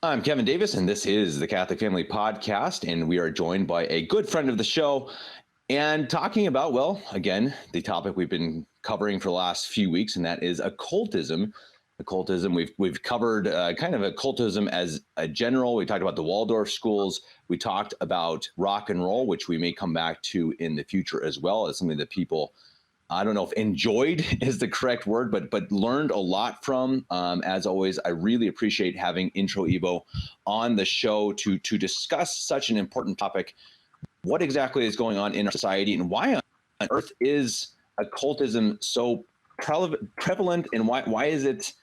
I'm Kevin Davis, and this is the Catholic Family Podcast, and we are joined by a good friend of the show and talking about, well, again, the topic we've been covering for the last few weeks, and that is occultism. Occultism, we've covered kind of occultism as a general. We talked about the Waldorf schools. We talked about rock and roll, which we may come back to in the future as well as something that people, I don't know if enjoyed is the correct word, but learned a lot from. As always, I really appreciate having Introibo on the show to discuss such an important topic. What exactly is going on in our society, and why on earth is occultism so prevalent, and why is it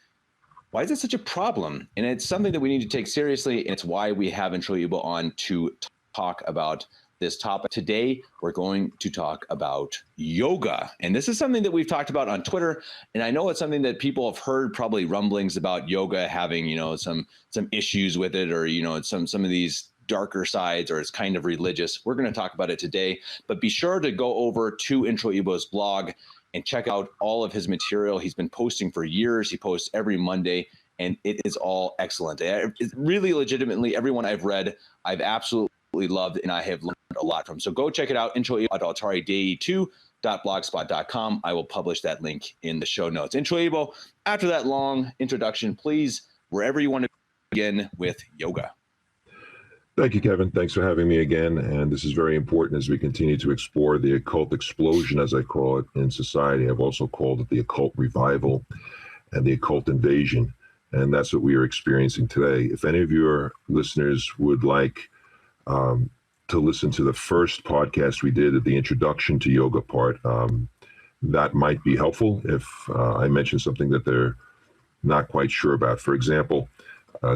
such a problem? And it's something that we need to take seriously, and it's why we have Introibo on to talk about this topic. Today, we're going to talk about yoga. And this is something that we've talked about on Twitter. And I know it's something that people have heard probably rumblings about yoga having, some issues with it, or, some of these darker sides, or it's kind of religious. We're going to talk about it today, but be sure to go over to Introibo's blog and check out all of his material. He's been posting for years. He posts every Monday, and it is all excellent. It's really legitimately, everyone I've read, I've absolutely loved, and I have learned a lot from. So go check it out, introibo.altaridaei2.blogspot.com. I will publish that link in the show notes. Introibo, after that long introduction, please, wherever you want to begin with yoga. Thank you, Kevin. Thanks for having me again. And this is very important as we continue to explore the occult explosion, as I call it, in society. I've also called it the occult revival and the occult invasion. And that's what we are experiencing today. If any of your listeners would like to listen to the first podcast we did at the introduction to yoga part, that might be helpful if I mention something that they're not quite sure about. For example,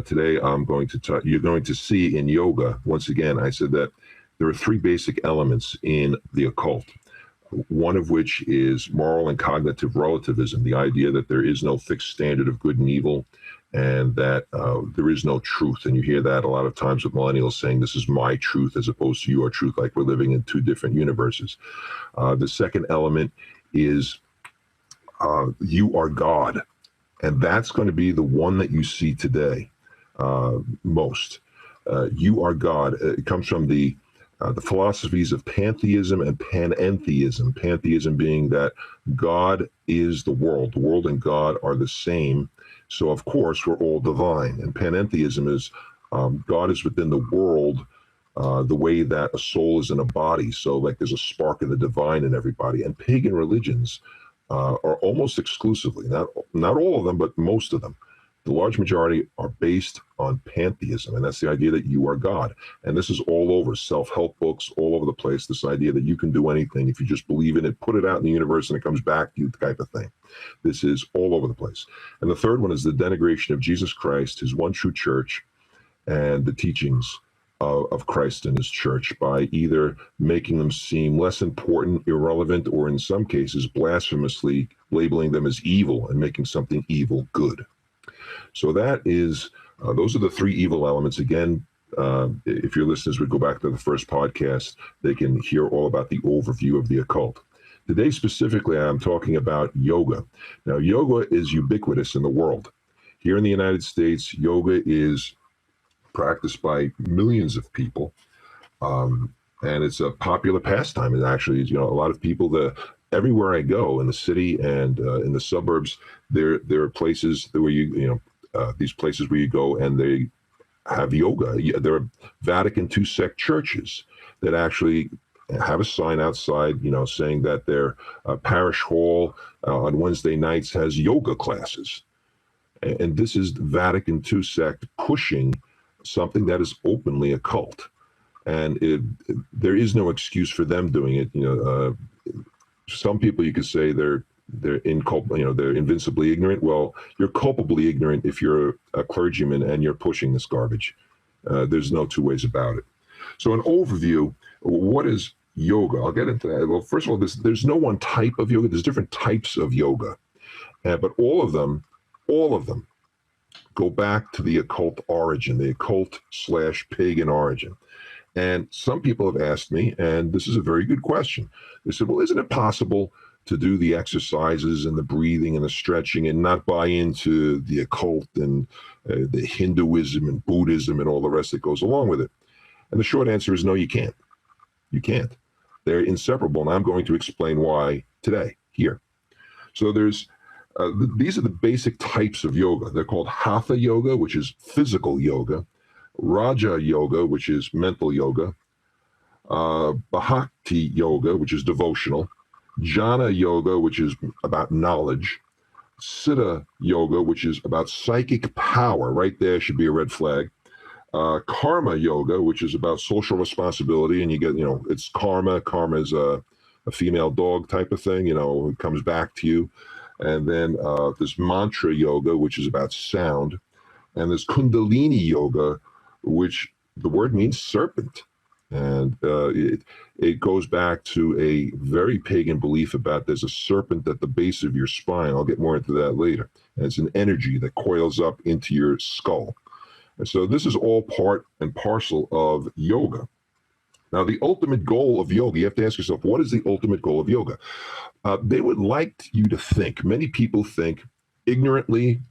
today I'm going to you're going to see in yoga, once again, I said that there are three basic elements in the occult, one of which is moral and cognitive relativism, the idea that there is no fixed standard of good and evil, and that there is no truth. And you hear that a lot of times with millennials saying, this is my truth as opposed to your truth, like we're living in two different universes. The second element is you are God. And that's going to be the one that you see today most. You are God. It comes from the philosophies of pantheism and panentheism. Pantheism being that God is the world. The world and God are the same. So, of course, we're all divine. And panentheism is God is within the world the way that a soul is in a body. So, like, there's a spark of the divine in everybody. And pagan religions are almost exclusively, not all of them, but most of them, the large majority are based on pantheism. And that's the idea that you are God. And this is all over self-help books, all over the place, this idea that you can do anything if you just believe in it, put it out in the universe and it comes back to you type of thing. This is all over the place. And the third one is the denigration of Jesus Christ, his one true church, and the teachings of Christ and his church by either making them seem less important, irrelevant, or in some cases blasphemously labeling them as evil and making something evil good. So that is, those are the three evil elements. Again, if your listeners would go back to the first podcast, they can hear all about the overview of the occult. Today specifically, I'm talking about yoga. Now, yoga is ubiquitous in the world. Here in the United States, yoga is practiced by millions of people, and it's a popular pastime. And actually, a lot of people, everywhere I go in the city and in the suburbs, there are places where these places where you go and they have yoga. There are Vatican II sect churches that actually have a sign outside, saying that their parish hall on Wednesday nights has yoga classes. And this is Vatican II sect pushing something that is openly occult. And there is no excuse for them doing it. Some people, you could say they're invincibly ignorant. Well, you're culpably ignorant if you're a clergyman and you're pushing this garbage. There's no two ways about it. So an overview, what is yoga? I'll get into that. Well, first of all, there's no one type of yoga. There's different types of yoga, but all of them go back to the occult origin, the occult/pagan origin. And some people have asked me, and this is a very good question. They said, well, isn't it possible to do the exercises and the breathing and the stretching and not buy into the occult and the Hinduism and Buddhism and all the rest that goes along with it? And the short answer is no, you can't. You can't. They're inseparable, and I'm going to explain why today here. So there's these are the basic types of yoga. They're called Hatha yoga, which is physical yoga, Raja yoga, which is mental yoga, Bhakti yoga, which is devotional, Jnana yoga, which is about knowledge, Siddha yoga, which is about psychic power. Right there should be a red flag. Karma yoga, which is about social responsibility, and you get, it's karma. Karma is a female dog type of thing, it comes back to you. And then there's mantra yoga, which is about sound. And there's Kundalini yoga, which the word means serpent. And it goes back to a very pagan belief about there's a serpent at the base of your spine. I'll get more into that later. And it's an energy that coils up into your skull. And so this is all part and parcel of yoga. Now, the ultimate goal of yoga, you have to ask yourself, what is the ultimate goal of yoga? They would like you to think, many people think, ignorantly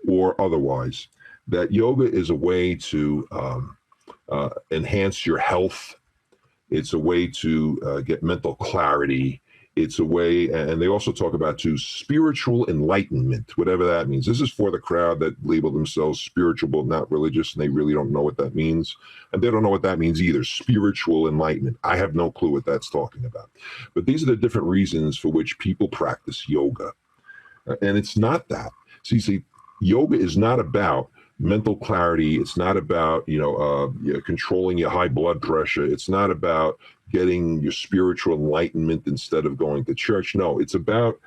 or otherwise, that yoga is a way to enhance your health. It's a way to get mental clarity. It's a way, and they also talk about, too, spiritual enlightenment, whatever that means. This is for the crowd that label themselves spiritual but not religious, and they really don't know what that means. And they don't know what that means either, spiritual enlightenment. I have no clue what that's talking about. But these are the different reasons for which people practice yoga. And it's not that. See, yoga is not about mental clarity. It's not about, controlling your high blood pressure. It's not about getting your spiritual enlightenment instead of going to church. No, it's about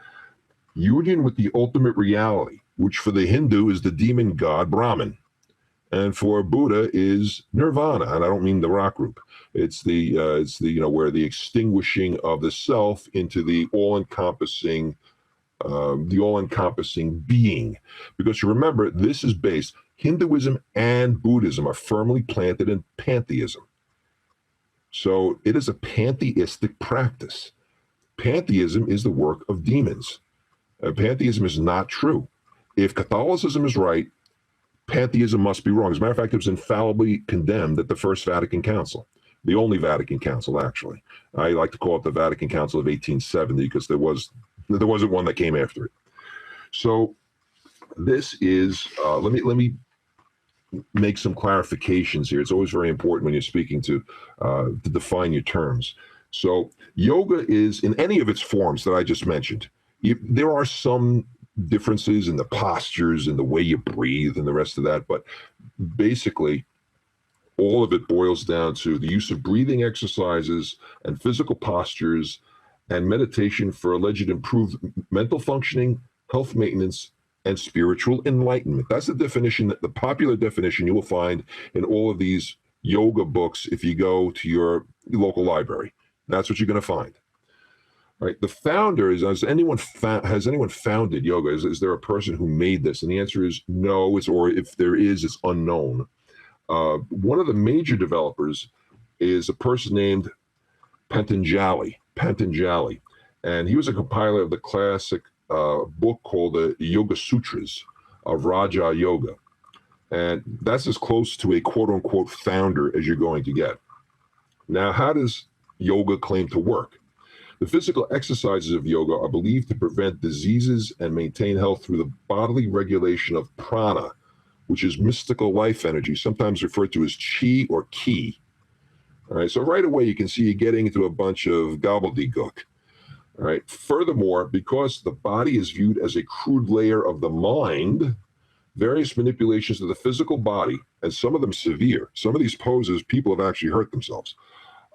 union with the ultimate reality, which for the Hindu is the demon god Brahman, and for Buddha is nirvana. And I don't mean the rock group. It's the where the extinguishing of the self into the all-encompassing being. Because you remember, this is based, Hinduism and Buddhism are firmly planted in pantheism. So it is a pantheistic practice. Pantheism is the work of demons. Pantheism is not true. If Catholicism is right, pantheism must be wrong. As a matter of fact, it was infallibly condemned at the First Vatican Council, the only Vatican Council, actually. I like to call it the Vatican Council of 1870 because there wasn't one that came after it. So this is, let me make some clarifications here. It's always very important when you're speaking to define your terms. So yoga is, in any of its forms that I just mentioned, there are some differences in the postures and the way you breathe and the rest of that, but basically all of it boils down to the use of breathing exercises and physical postures and meditation for alleged improved mental functioning, health maintenance, and spiritual enlightenment. That's the definition, the popular definition you will find in all of these yoga books if you go to your local library. That's what you're going to find. Right? The founder is, has anyone founded yoga? Is there a person who made this? And the answer is no, or if there is, it's unknown. One of the major developers is a person named Patanjali, and he was a compiler of the classic book called the Yoga Sutras of Raja Yoga. And that's as close to a quote-unquote founder as you're going to get. Now, how does yoga claim to work? The physical exercises of yoga are believed to prevent diseases and maintain health through the bodily regulation of prana, which is mystical life energy, sometimes referred to as chi or ki. All right, so right away you can see you getting into a bunch of gobbledygook. All right. Furthermore, because the body is viewed as a crude layer of the mind, various manipulations of the physical body, and some of them severe, some of these poses, people have actually hurt themselves,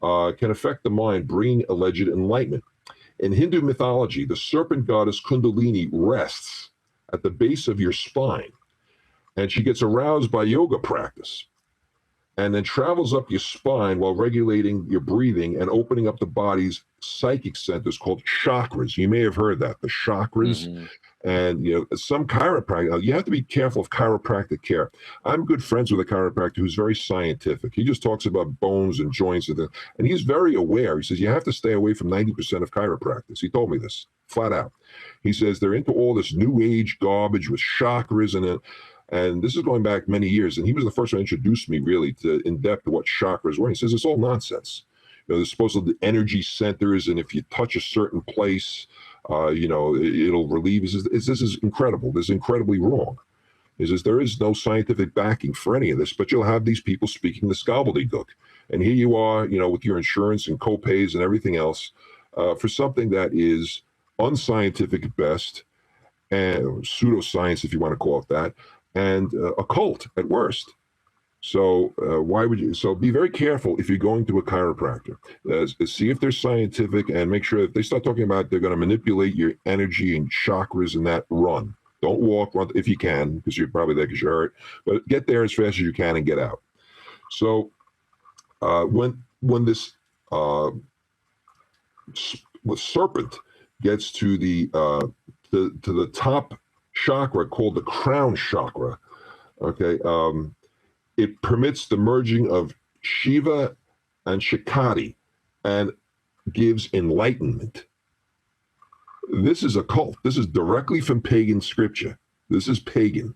can affect the mind, bringing alleged enlightenment. In Hindu mythology, the serpent goddess Kundalini rests at the base of your spine, and she gets aroused by yoga practice, and then travels up your spine while regulating your breathing and opening up the body's psychic centers called chakras. You may have heard that, the chakras. Mm-hmm. And, some chiropractic, you have to be careful of chiropractic care. I'm good friends with a chiropractor who's very scientific. He just talks about bones and joints, and he's very aware. He says, you have to stay away from 90% of chiropractors. He told me this flat out. He says they're into all this new age garbage with chakras and this is going back many years. And he was the first one to introduce me really to in depth to what chakras were. He says it's all nonsense. There's supposedly energy centers, and if you touch a certain place, it'll relieve. This is incredible. This is incredibly wrong. He says there is no scientific backing for any of this, but you'll have these people speaking the gobbledygook. And here you are, with your insurance and co-pays and everything else for something that is unscientific at best, and pseudoscience, if you want to call it that, and occult at worst. So why would you? So be very careful if you're going to a chiropractor. See if they're scientific and make sure if they start talking about they're going to manipulate your energy and chakras and that, run. Don't walk, run if you can, because you're probably there because you're hurt. But get there as fast as you can and get out. So when this serpent gets to the top chakra called the crown chakra, okay. It permits the merging of Shiva and Shakti and gives enlightenment. This is occult. This is directly from pagan scripture. This is pagan.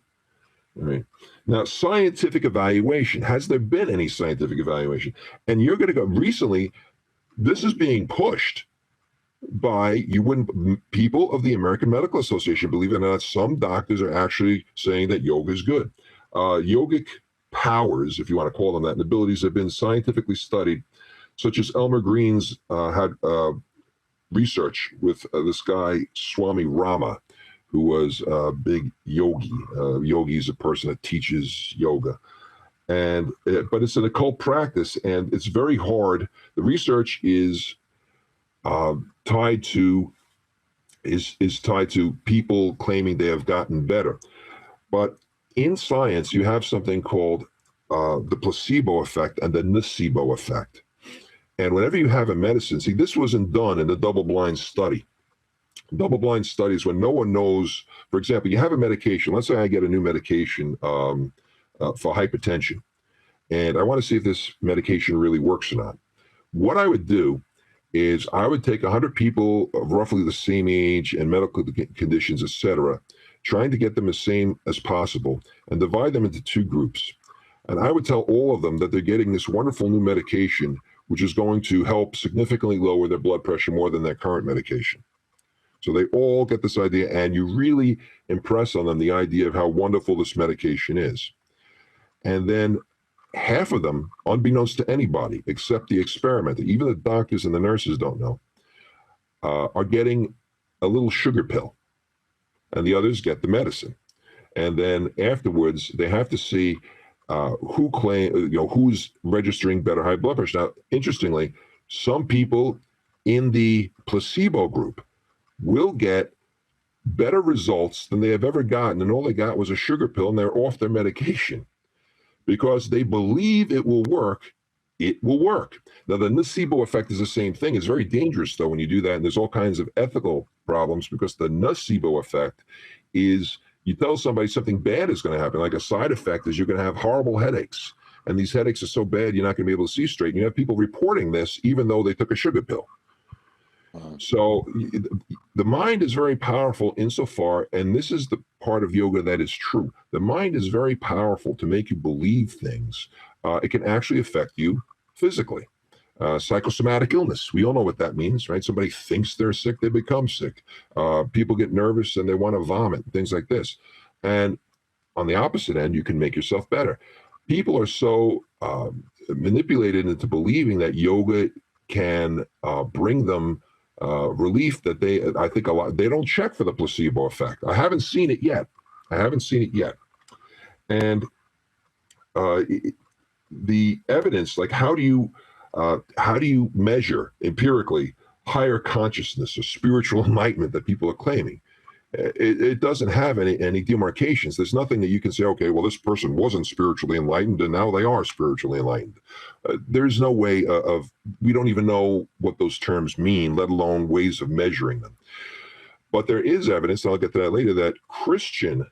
All right. Now, scientific evaluation. Has there been any scientific evaluation? And you're going to go recently, this is being pushed by people of the American Medical Association. Believe it or not, some doctors are actually saying that yoga is good. Yogic powers, if you want to call them that, and abilities have been scientifically studied, such as Elmer Green's had research with this guy, Swami Rama, who was a big yogi. Yogi is a person that teaches yoga. But it's an occult practice, and it's very hard. The research is tied to people claiming they have gotten better. But in science, you have something called the placebo effect and the nocebo effect. And whenever you have a medicine, see, this wasn't done in the double-blind study. Double-blind studies when no one knows, for example, you have a medication. Let's say I get a new medication for hypertension, and I want to see if this medication really works or not. What I would do is I would take 100 people of roughly the same age and medical conditions, etc., trying to get them as same as possible, and divide them into two groups. And I would tell all of them that they're getting this wonderful new medication, which is going to help significantly lower their blood pressure more than their current medication. So they all get this idea, and you really impress on them the idea of how wonderful this medication is. And then half of them, unbeknownst to anybody, except the experimenter, even the doctors and the nurses don't know, are getting a little sugar pill. And the others get the medicine. And then afterwards, they have to see who's registering better high blood pressure. Now, interestingly, some people in the placebo group will get better results than they have ever gotten, and all they got was a sugar pill, and they're off their medication because they believe it will work. It will work. Now, the nocebo effect is the same thing. It's very dangerous, though, when you do that, and there's all kinds of ethical problems because the nocebo effect is you tell somebody something bad is going to happen. Like a side effect is you're going to have horrible headaches, and these headaches are so bad you're not going to be able to see straight. And you have people reporting this even though they took a sugar pill. So the mind is very powerful insofar, and this is the part of yoga that is true. The mind is very powerful to make you believe things. It can actually affect you physically. Psychosomatic illness, we all know what that means, right? Somebody thinks they're sick, they become sick. People get nervous and they want to vomit, things like this. And on the opposite end, you can make yourself better. People are so manipulated into believing that yoga can bring them relief that I think they don't check for the placebo effect. I haven't seen it yet. And the evidence, like how do you measure empirically higher consciousness or spiritual enlightenment that people are claiming? It doesn't have any demarcations. There's nothing that you can say, okay, well, this person wasn't spiritually enlightened and now they are spiritually enlightened. There's no way we don't even know what those terms mean, let alone ways of measuring them. But there is evidence, and I'll get to that later, that Christian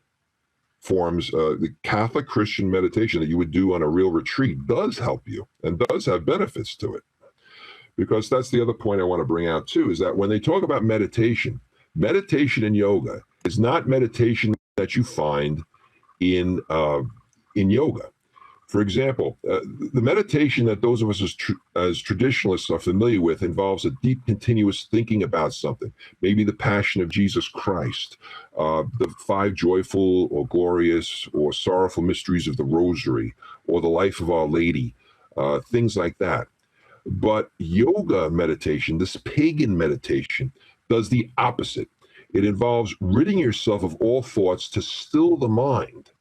forms, the Catholic Christian meditation that you would do on a real retreat does help you and does have benefits to it. Because that's the other point I want to bring out too, is that when they talk about meditation, meditation in yoga is not meditation that you find in yoga. For example, the meditation that those of us as traditionalists are familiar with involves a deep, continuous thinking about something. Maybe the Passion of Jesus Christ, the 5 joyful or glorious or sorrowful mysteries of the Rosary, or the life of Our Lady, things like that. But yoga meditation, this pagan meditation, does the opposite. It involves ridding yourself of all thoughts to still the mind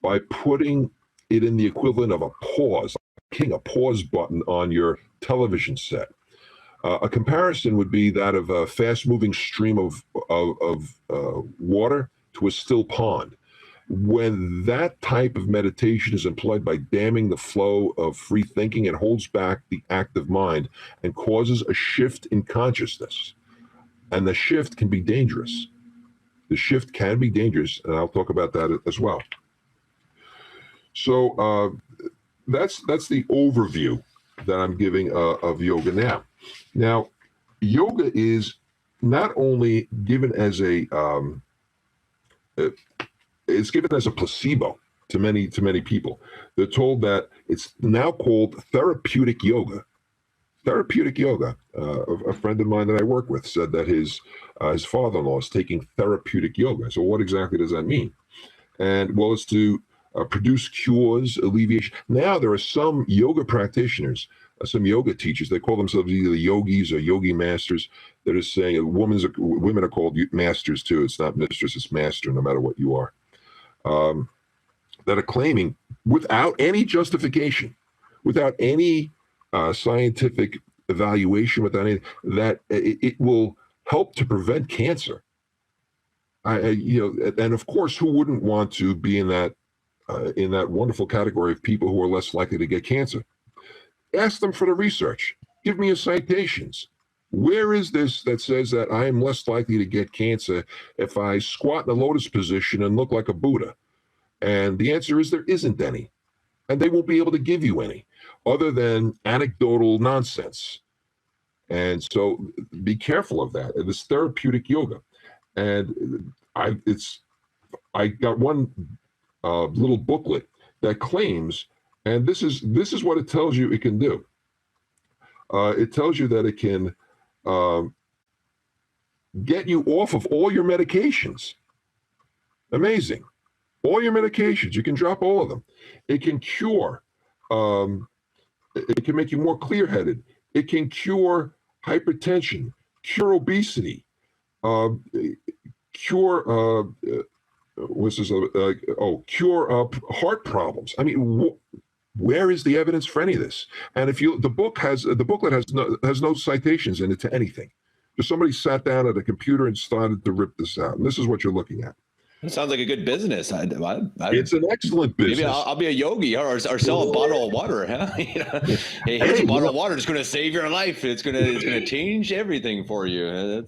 by putting it in the equivalent of a pause, hitting a pause button on your television set. A comparison would be that of a fast-moving stream of water to a still pond. When that type of meditation is employed by damming the flow of free thinking, it holds back the active mind and causes a shift in consciousness. And the shift can be dangerous. The shift can be dangerous, and I'll talk about that as well. So that's the overview that I'm giving of yoga now. Now, yoga is not only given as it's given as a placebo to many people. They're told that it's now called therapeutic yoga. Therapeutic yoga. A friend of mine that I work with said that his father-in-law is taking therapeutic yoga. So what exactly does that mean? And well, it's to produce cures, alleviation. Now there are some yoga practitioners, some yoga teachers. They call themselves either yogis or yogi masters. That are saying women are called masters too. It's not mistress, it's master, no matter what you are. That are claiming, without any justification, without any scientific evaluation, without any, that it will help to prevent cancer. And of course, who wouldn't want to be in that wonderful category of people who are less likely to get cancer? Ask them for the research. Give me your citations. Where is this that says that I am less likely to get cancer if I squat in a lotus position and look like a Buddha? And the answer is there isn't any. And they won't be able to give you any other than anecdotal nonsense. And so be careful of that. It is therapeutic yoga. And I got one little booklet that claims, and this is what it tells you it can do. It tells you that it can get you off of all your medications. Amazing. All your medications, you can drop all of them. It can cure, it can make you more clear-headed. It can cure hypertension, cure obesity, cure, cure heart problems. I mean, where is the evidence for any of this? And if the booklet has no citations in it to anything. Just somebody sat down at a computer and started to rip this out. And this is what you're looking at. It sounds like a good business. It's an excellent business. Maybe I'll be a yogi or sell a bottle of water. Huh? Hey, here's a bottle of water. It's going to save your life. It's going to change everything for you.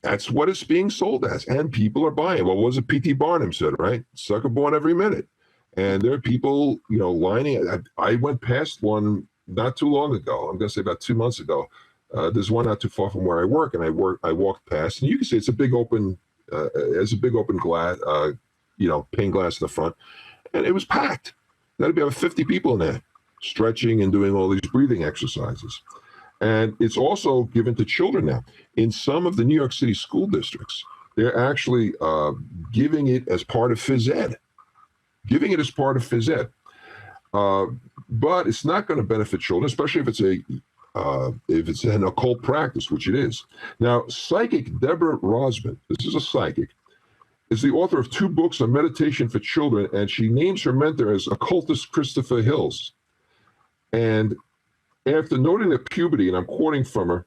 That's what it's being sold as, and people are buying. Well, what was it P.T. Barnum said, right? Sucker born every minute. And there are people, lining. I went past one not too long ago. I'm going to say about 2 months ago. There's one not too far from where I work, and I walked past, and you can see it's a big open. There's a big open glass, pane glass in the front, and it was packed. That'd be about 50 people in there, stretching and doing all these breathing exercises. And it's also given to children now. In some of the New York City school districts, they're actually giving it as part of phys ed. But it's not going to benefit children, especially if it's an occult practice, which it is. Now, psychic Deborah Rosman, this is a psychic, is the author of 2 books on meditation for children, and she names her mentor as occultist Christopher Hills. And after noting that puberty, and I'm quoting from her,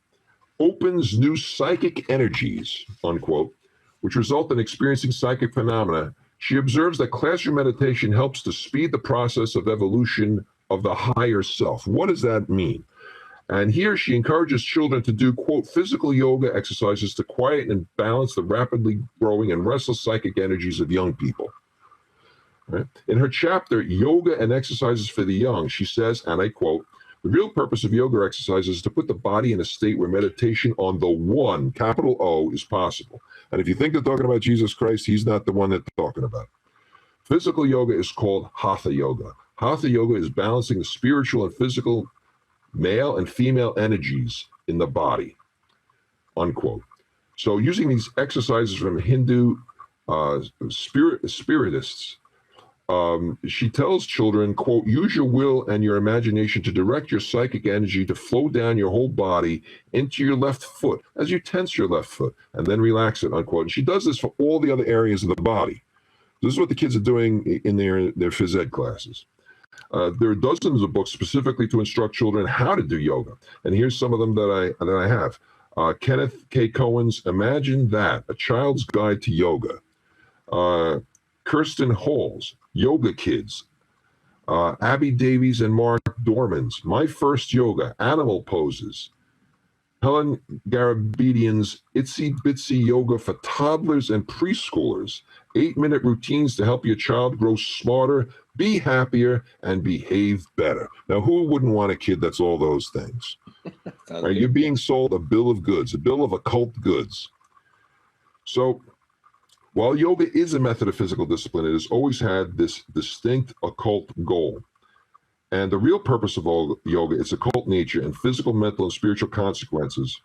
opens new psychic energies, unquote, which result in experiencing psychic phenomena, she observes that classroom meditation helps to speed the process of evolution of the higher self. What does that mean? And here she encourages children to do, quote, physical yoga exercises to quiet and balance the rapidly growing and restless psychic energies of young people. Right? In her chapter, Yoga and Exercises for the Young, she says, and I quote, the real purpose of yoga exercises is to put the body in a state where meditation on the one, capital O, is possible. And if you think they're talking about Jesus Christ, he's not the one they're talking about. Physical yoga is called Hatha yoga. Hatha yoga is balancing the spiritual and physical male and female energies in the body, unquote. So using these exercises from Hindu spiritists, she tells children, quote, use your will and your imagination to direct your psychic energy to flow down your whole body into your left foot as you tense your left foot and then relax it, unquote. And she does this for all the other areas of the body. This is what the kids are doing in their phys ed classes. There are dozens of books specifically to instruct children how to do yoga. And here's some of them that I have. Kenneth K. Cohen's Imagine That, A Child's Guide to Yoga. Kirsten Hall's Yoga Kids. Abby Davies and Mark Dorman's My First Yoga, Animal Poses. Helen Garabedian's Itsy Bitsy Yoga for Toddlers and Preschoolers. 8-minute routines to help your child grow smarter, be happier, and behave better. Now, who wouldn't want a kid that's all those things? Right, you're being sold a bill of goods, a bill of occult goods. So, while yoga is a method of physical discipline, it has always had this distinct occult goal. And the real purpose of all yoga, its occult nature and physical, mental, and spiritual consequences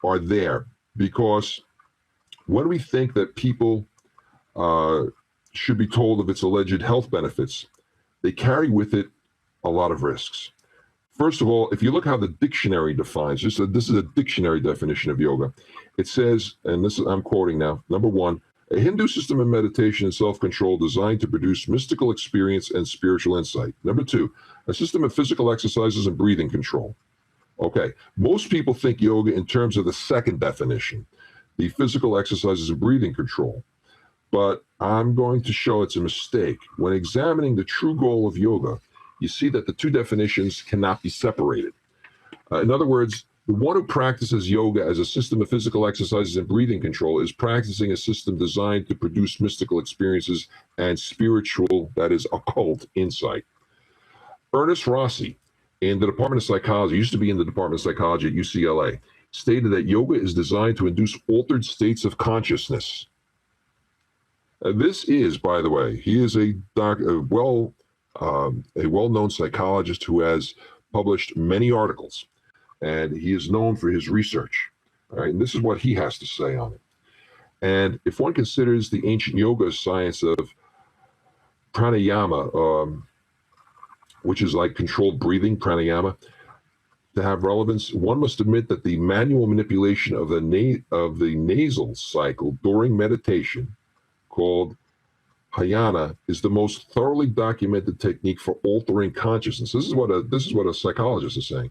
are there. Because when we think that people should be told of its alleged health benefits, they carry with it a lot of risks. First of all, if you look how the dictionary defines, this is a dictionary definition of yoga. It says, and this is, I'm quoting now, number one, a Hindu system of meditation and self-control designed to produce mystical experience and spiritual insight. Number two, a system of physical exercises and breathing control. Okay, most people think yoga in terms of the second definition, the physical exercises and breathing control. But I'm going to show it's a mistake. When examining the true goal of yoga, you see that the two definitions cannot be separated. In other words, the one who practices yoga as a system of physical exercises and breathing control is practicing a system designed to produce mystical experiences and spiritual, that is, occult insight. Ernest Rossi, in the Department of Psychology, used to be in the Department of Psychology at UCLA, stated that yoga is designed to induce altered states of consciousness. This is, by the way, he is a well-known psychologist who has published many articles, and he is known for his research. All right, and this is what he has to say on it. And if one considers the ancient yoga science of pranayama, which is like controlled breathing, pranayama, to have relevance, one must admit that the manual manipulation of the nasal cycle during meditation, called Dhyana, is the most thoroughly documented technique for altering consciousness. This is what a psychologist is saying.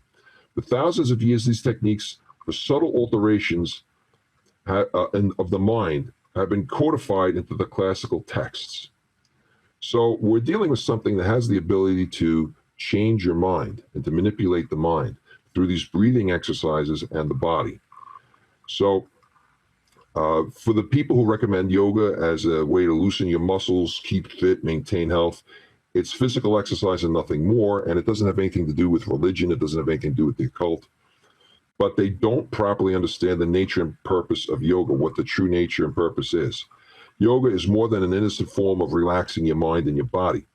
For thousands of years, these techniques for subtle alterations of the mind have been codified into the classical texts. So we're dealing with something that has the ability to change your mind and to manipulate the mind through these breathing exercises and the body. So for the people who recommend yoga as a way to loosen your muscles, keep fit, maintain health, it's physical exercise and nothing more, and it doesn't have anything to do with religion. It doesn't have anything to do with the occult. But they don't properly understand the nature and purpose of yoga, what the true nature and purpose is. Yoga is more than an innocent form of relaxing your mind and your body.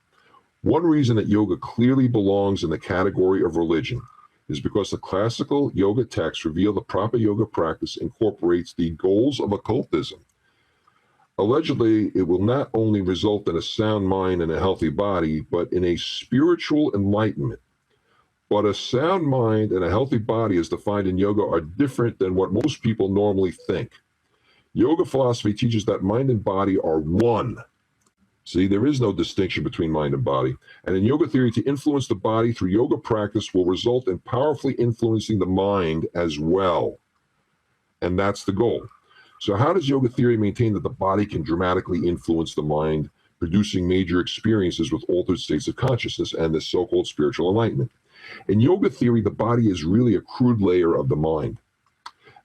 One reason that yoga clearly belongs in the category of religion is because the classical yoga texts reveal the proper yoga practice incorporates the goals of occultism. Allegedly, it will not only result in a sound mind and a healthy body, but in a spiritual enlightenment. But a sound mind and a healthy body as defined in yoga are different than what most people normally think. Yoga philosophy teaches that mind and body are one. See, there is no distinction between mind and body. And in yoga theory, to influence the body through yoga practice will result in powerfully influencing the mind as well. And that's the goal. So how does yoga theory maintain that the body can dramatically influence the mind, producing major experiences with altered states of consciousness and this so-called spiritual enlightenment? In yoga theory, the body is really a crude layer of the mind,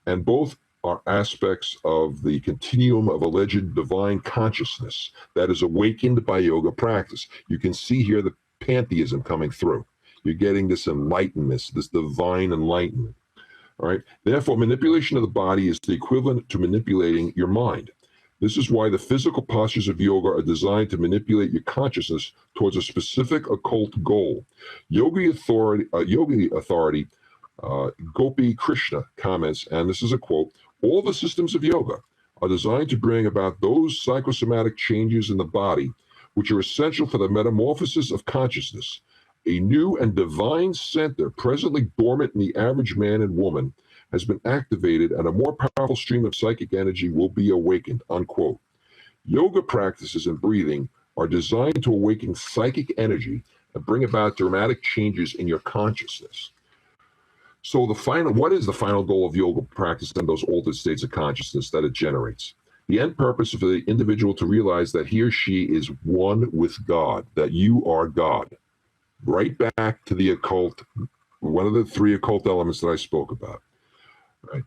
and both are aspects of the continuum of alleged divine consciousness that is awakened by yoga practice. You can see here the pantheism coming through. You're getting this enlightenment, this divine enlightenment. All right. Therefore, manipulation of the body is the equivalent to manipulating your mind. This is why the physical postures of yoga are designed to manipulate your consciousness towards a specific occult goal. Yogi authority Gopi Krishna comments, and this is a quote, "All the systems of yoga are designed to bring about those psychosomatic changes in the body which are essential for the metamorphosis of consciousness. A new and divine center presently dormant in the average man and woman has been activated, and a more powerful stream of psychic energy will be awakened," unquote. Yoga practices and breathing are designed to awaken psychic energy and bring about dramatic changes in your consciousness. So what is the final goal of yoga practice and those altered states of consciousness that it generates? The end purpose of the individual to realize that he or she is one with God, that you are God. Right back to the occult, one of the three occult elements that I spoke about. Right?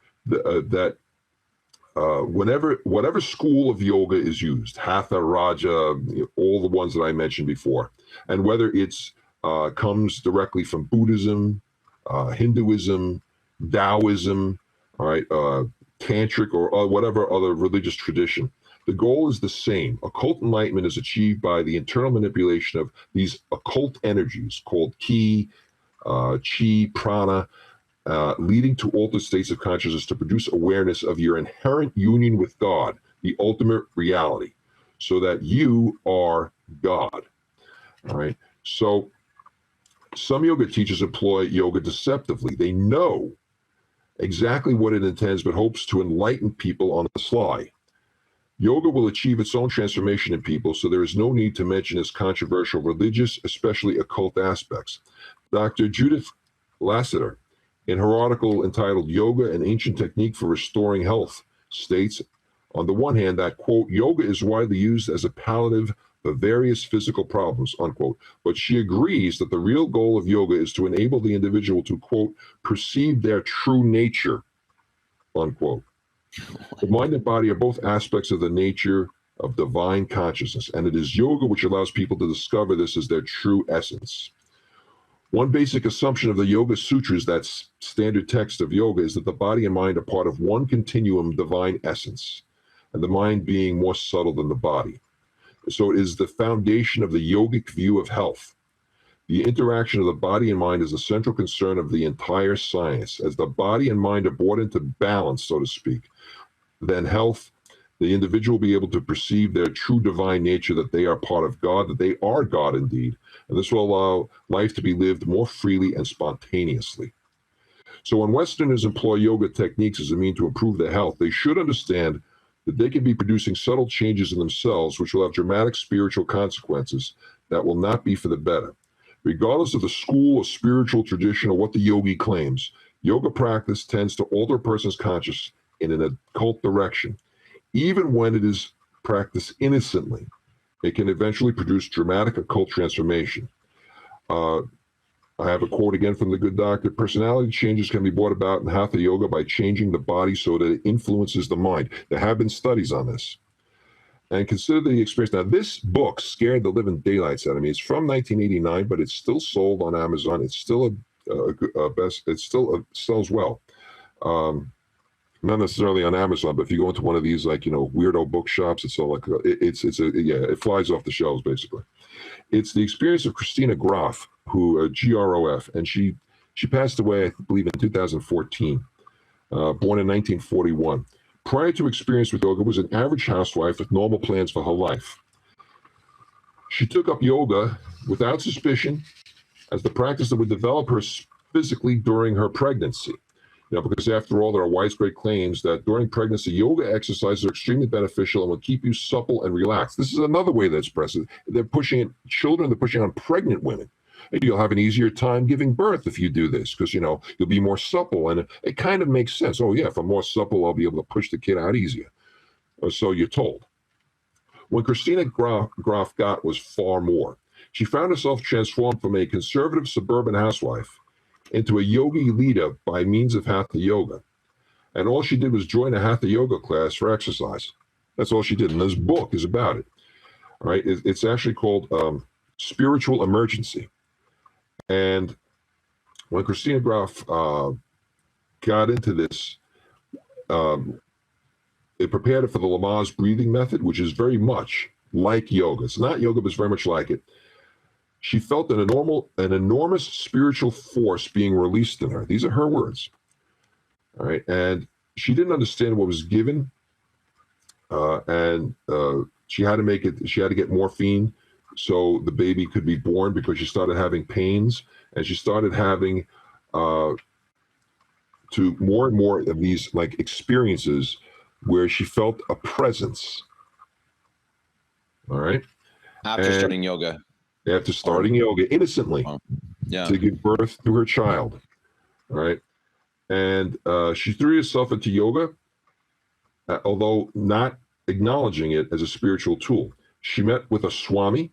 Whatever school of yoga is used, Hatha, Raja, all the ones that I mentioned before, and whether it's comes directly from Buddhism, Hinduism, Taoism, all right, tantric, or whatever other religious tradition, the goal is the same. Occult enlightenment is achieved by the internal manipulation of these occult energies called ki, chi, prana, leading to altered states of consciousness to produce awareness of your inherent union with God, the ultimate reality, so that you are God. All right. So some yoga teachers employ yoga deceptively. They know exactly what it intends, but hopes to enlighten people on the sly. Yoga will achieve its own transformation in people, so there is no need to mention its controversial religious, especially occult aspects. Dr. Judith Lassiter, in her article entitled Yoga, an Ancient Technique for Restoring Health, states, on the one hand, that, quote, yoga is widely used as a palliative for various physical problems, unquote, but she agrees that the real goal of yoga is to enable the individual to, quote, perceive their true nature, unquote. The mind and body are both aspects of the nature of divine consciousness, and it is yoga which allows people to discover this as their true essence. One basic assumption of the Yoga Sutras, that's standard text of yoga, is that the body and mind are part of one continuum divine essence, and the mind being more subtle than the body. So it is the foundation of the yogic view of health. The interaction of the body and mind is the central concern of the entire science. As the body and mind are brought into balance, so to speak, then health, the individual will be able to perceive their true divine nature, that they are part of God, that they are God indeed. And this will allow life to be lived more freely and spontaneously. So when Westerners employ yoga techniques as a means to improve their health, they should understand that they can be producing subtle changes in themselves, which will have dramatic spiritual consequences that will not be for the better. Regardless of the school or spiritual tradition or what the yogi claims, yoga practice tends to alter a person's consciousness in an occult direction. Even when it is practiced innocently, it can eventually produce dramatic occult transformation. I have a quote again from the good doctor. Personality changes can be brought about in Hatha Yoga by changing the body so that it influences the mind. There have been studies on this. And consider the experience. Now, this book scared the living daylights out of me. It's from 1989, but it's still sold on Amazon. It's still it still sells well. Not necessarily on Amazon, but if you go into one of these, like, weirdo bookshops, it's all like, it flies off the shelves, basically. It's the experience of Christina Groff, who, Grof, and she passed away, I believe, in 2014, born in 1941. Prior to experience with yoga, was an average housewife with normal plans for her life. She took up yoga without suspicion as the practice that would develop her physically during her pregnancy. Because after all, there are widespread claims that during pregnancy, yoga exercises are extremely beneficial and will keep you supple and relaxed. This is another way that's present. They're pushing it, children, they're pushing on pregnant women. And you'll have an easier time giving birth if you do this, because, you'll be more supple. And it kind of makes sense. Oh, yeah, if I'm more supple, I'll be able to push the kid out easier. Or so you're told. What Christina Groff got was far more. She found herself transformed from a conservative suburban housewife into a yogi leader by means of hatha yoga. And all she did was join a hatha yoga class for exercise. That's all she did. And this book is about it. All right. It's actually called Spiritual Emergency. And when Christina Graf got into this, it prepared her for the Lamaze breathing method, which is very much like yoga. It's not yoga, but it's very much like it. She felt an enormous spiritual force being released in her. These are her words. All right. And she didn't understand what was given. And she had to get morphine so the baby could be born, because she started having pains, and she started having to more and more of these like experiences where she felt a presence. All right. After starting yoga. After starting yoga innocently, to give birth to her child. All right. And she threw herself into yoga, although not acknowledging it as a spiritual tool. She met with a Swami,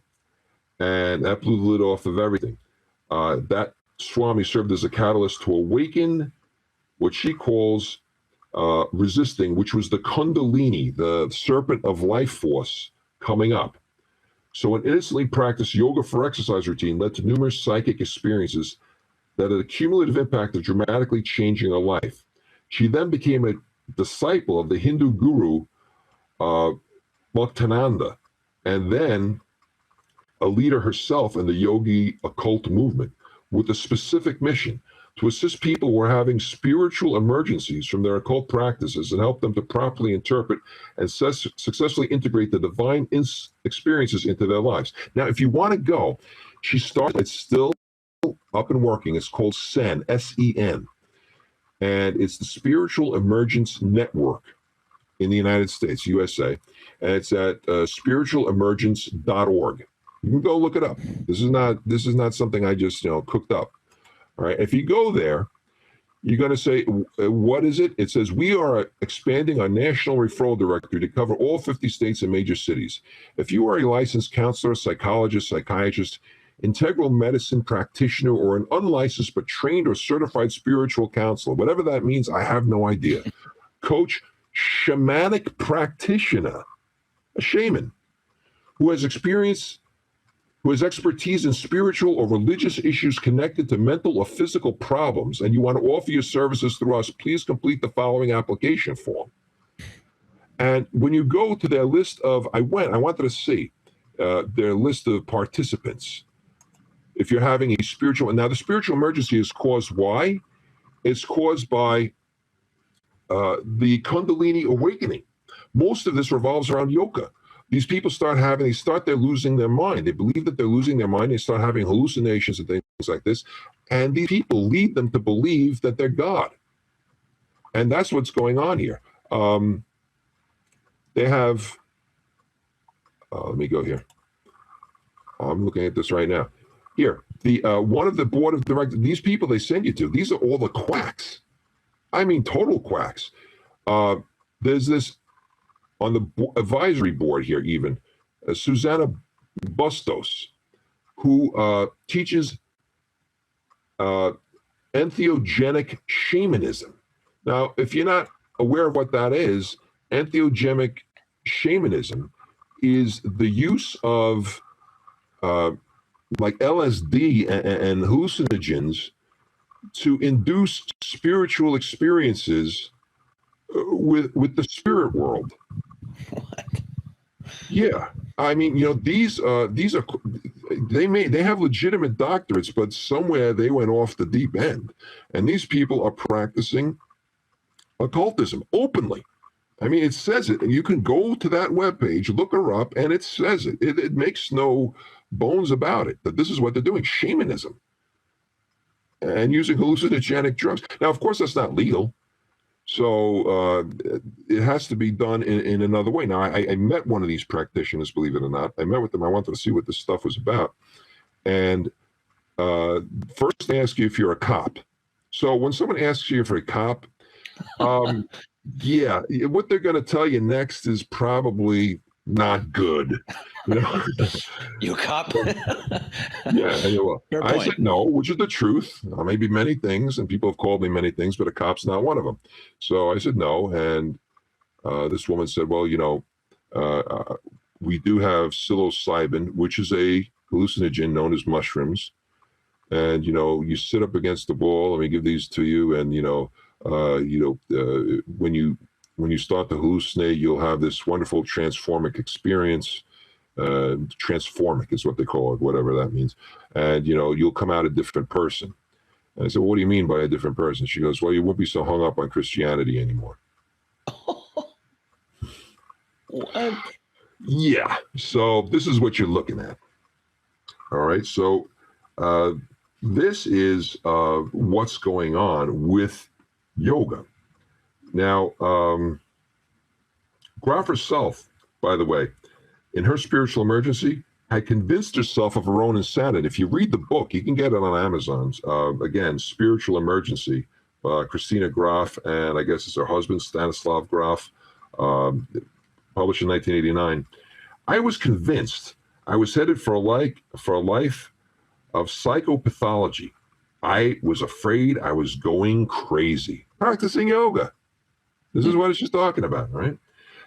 and that blew the lid off of everything. That Swami served as a catalyst to awaken what she calls resisting, which was the Kundalini, the serpent of life force coming up. So an innocently practiced yoga for exercise routine led to numerous psychic experiences that had a cumulative impact of dramatically changing her life. She then became a disciple of the Hindu guru, Muktananda, and then a leader herself in the yogi occult movement, with a specific mission to assist people who are having spiritual emergencies from their occult practices and help them to properly interpret and successfully integrate the divine experiences into their lives. Now, if you want to go, she started, it's still up and working. It's called SEN, S-E-N. And it's the Spiritual Emergence Network in the United States, USA. And it's at spiritualemergence.org. You can go look it up. This is not something I just cooked up. All right. If you go there, you're going to say, what is it? It says, we are expanding our national referral directory to cover all 50 states and major cities. If you are a licensed counselor, psychologist, psychiatrist, integral medicine practitioner, or an unlicensed but trained or certified spiritual counselor, whatever that means, I have no idea. Coach, shamanic practitioner, a shaman who has expertise in spiritual or religious issues connected to mental or physical problems, and you want to offer your services through us, please complete the following application form. And when you go to their list of, I wanted to see their list of participants. If you're having a spiritual, and now the spiritual emergency is caused why? It's caused by the Kundalini awakening. Most of this revolves around yoga. These people they're losing their mind. They believe that they're losing their mind. They start having hallucinations and things like this. And these people lead them to believe that they're God. And that's what's going on here. They have, let me go here. I'm looking at this right now. Here, one of the board of directors, these people they send you to, these are all the quacks. I mean, total quacks. There's this, on the advisory board here even, Susanna Bustos, who teaches entheogenic shamanism. Now, if you're not aware of what that is, entheogenic shamanism is the use of like LSD and hallucinogens to induce spiritual experiences with the spirit world. What? Yeah, I mean, these are they have legitimate doctorates, but somewhere they went off the deep end, and these people are practicing occultism openly. I mean, it says it, and you can go to that webpage, look her up, and it says it. It makes no bones about it that this is what they're doing: shamanism and using hallucinogenic drugs. Now, of course, that's not legal. So it has to be done in another way. Now, I met one of these practitioners, believe it or not. I met with them. I wanted to see what this stuff was about. And first they ask you if you're a cop. So when someone asks you if you're a cop, yeah, what they're going to tell you next is probably not good. You know? You cop. Yeah. Well, Fair I point. said no, which is the truth. I may be many things, and people have called me many things, but a cop's not one of them. So I said no. And this woman said, well, we do have psilocybin, which is a hallucinogen known as mushrooms. And, you sit up against the wall, let me give these to you. And, when you start to hallucinate, you'll have this wonderful transformic experience. Transformic is what they call it, whatever that means. And, you'll come out a different person. And I said, well, what do you mean by a different person? She goes, well, you won't be so hung up on Christianity anymore. What? Yeah. So this is what you're looking at. All right. So this is what's going on with yoga. Now, Groff herself, by the way, in her spiritual emergency, had convinced herself of her own insanity. If you read the book, you can get it on Amazon. Again, Spiritual Emergency, Christina Groff, and I guess it's her husband, Stanislav Groff, published in 1989. I was convinced I was headed for a life of psychopathology. I was afraid I was going crazy. Practicing yoga. This is what she's talking about, right?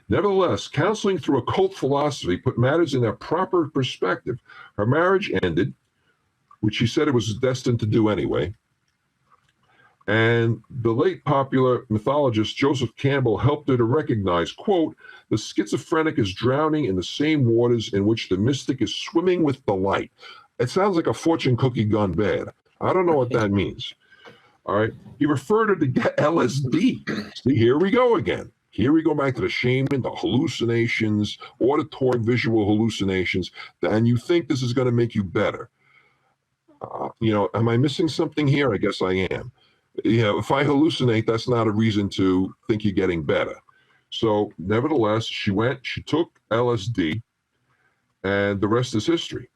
Nevertheless, counseling through occult philosophy put matters in their proper perspective. Her marriage ended, which she said it was destined to do anyway. And the late popular mythologist Joseph Campbell helped her to recognize, quote, the schizophrenic is drowning in the same waters in which the mystic is swimming with delight. It sounds like a fortune cookie gone bad. I don't know what that means. All right. He referred her to get LSD. See, here we go again. Here we go back to the shaman, the hallucinations, auditory visual hallucinations, and you think this is going to make you better. Am I missing something here? I guess I am. If I hallucinate, that's not a reason to think you're getting better. So nevertheless, she took LSD, and the rest is history.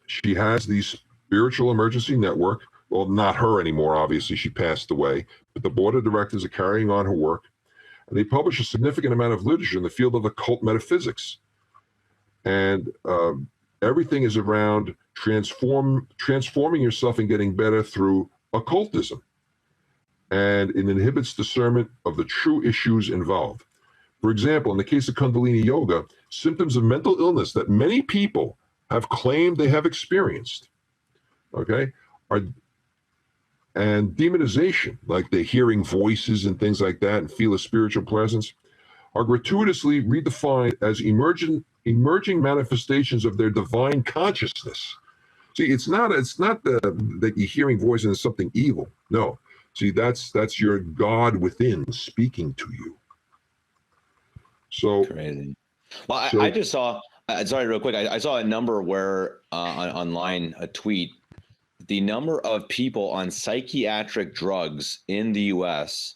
She has the Spiritual Emergency Network. Well, not her anymore, obviously, she passed away, but the board of directors are carrying on her work, and they publish a significant amount of literature in the field of occult metaphysics. And everything is around transforming yourself and getting better through occultism. And it inhibits discernment of the true issues involved. For example, in the case of Kundalini Yoga, symptoms of mental illness that many people have claimed they have experienced, and demonization, like they're hearing voices and things like that and feel a spiritual presence, are gratuitously redefined as emerging manifestations of their divine consciousness. See, it's not that you're hearing voices and something evil. No. See, that's your God within speaking to you. So crazy. Well, I just saw, sorry, real quick. I saw a number where online, a tweet, the number of people on psychiatric drugs in the U.S.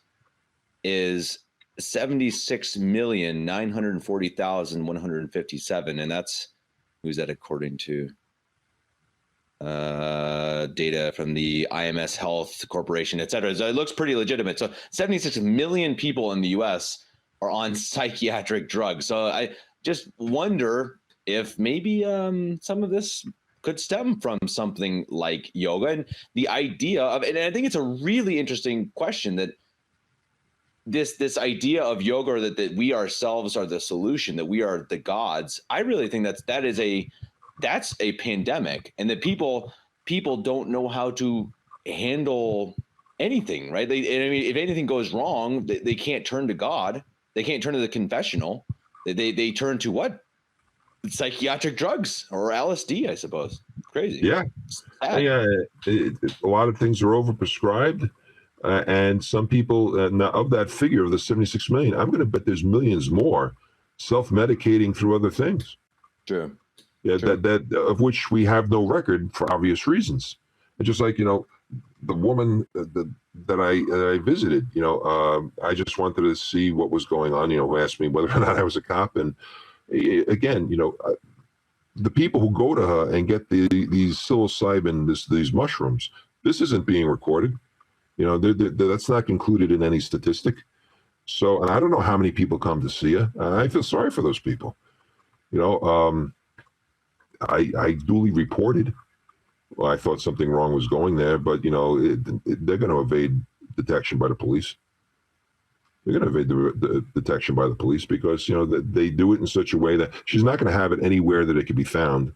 is 76,940,157. And that's, who's that according to? Data from the IMS Health Corporation, et cetera. So it looks pretty legitimate. So 76 million people in the US are on psychiatric drugs. So I just wonder if maybe some of this could stem from something like yoga, and the idea of, and I think it's a really interesting question, that this idea of yoga, or that we ourselves are the solution, that we are the gods. I really think that's a pandemic, and that people don't know how to handle anything, right? If anything goes wrong, they can't turn to God. They can't turn to the confessional. They turn to what? Psychiatric drugs or LSD, I suppose. Crazy. Yeah. Yeah. A lot of things are overprescribed. And some people, of that figure of the 76 million, I'm going to bet there's millions more self-medicating through other things. True. Yeah, True. that of which we have no record for obvious reasons. And just like, the woman that I visited, I just wanted to see what was going on, who asked me whether or not I was a cop. And again, the people who go to her and get these psilocybin, these mushrooms, this isn't being recorded. That's not included in any statistic. So, and I don't know how many people come to see her. I feel sorry for those people. You know, I duly reported. Well, I thought something wrong was going there, but you know, they're going to evade detection by the police. They're going to evade the detection by the police because you know they do it in such a way that she's not going to have it anywhere that it can be found.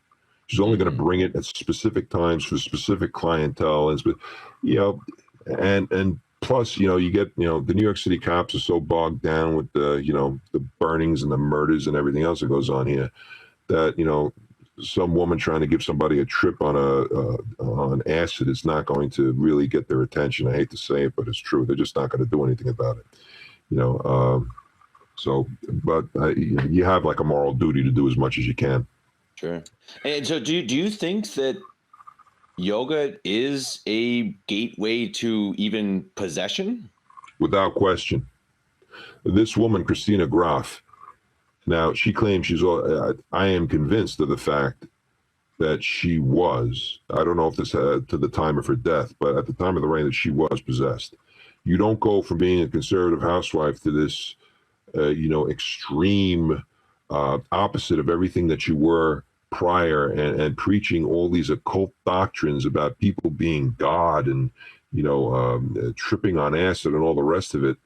She's only going to bring it at specific times for specific clientele, and you know, and plus, you know, you get, you know, the New York City cops are so bogged down with the, you know, the burnings and the murders and everything else that goes on here that, you know, some woman trying to give somebody a trip on on acid is not going to really get their attention. I hate to say it, but it's true. They're just not going to do anything about it, you know. So, but you have like a moral duty to do as much as you can. Sure. And so, do you think that yoga is a gateway to even possession? Without question. This woman, Christina Graf, now she claims I am convinced of the fact that she was, I don't know if this had to the time of her death, but at the time of the reign that she was possessed. You don't go from being a conservative housewife to this, you know, extreme opposite of everything that you were prior, and preaching all these occult doctrines about people being God and, you know, tripping on acid and all the rest of it,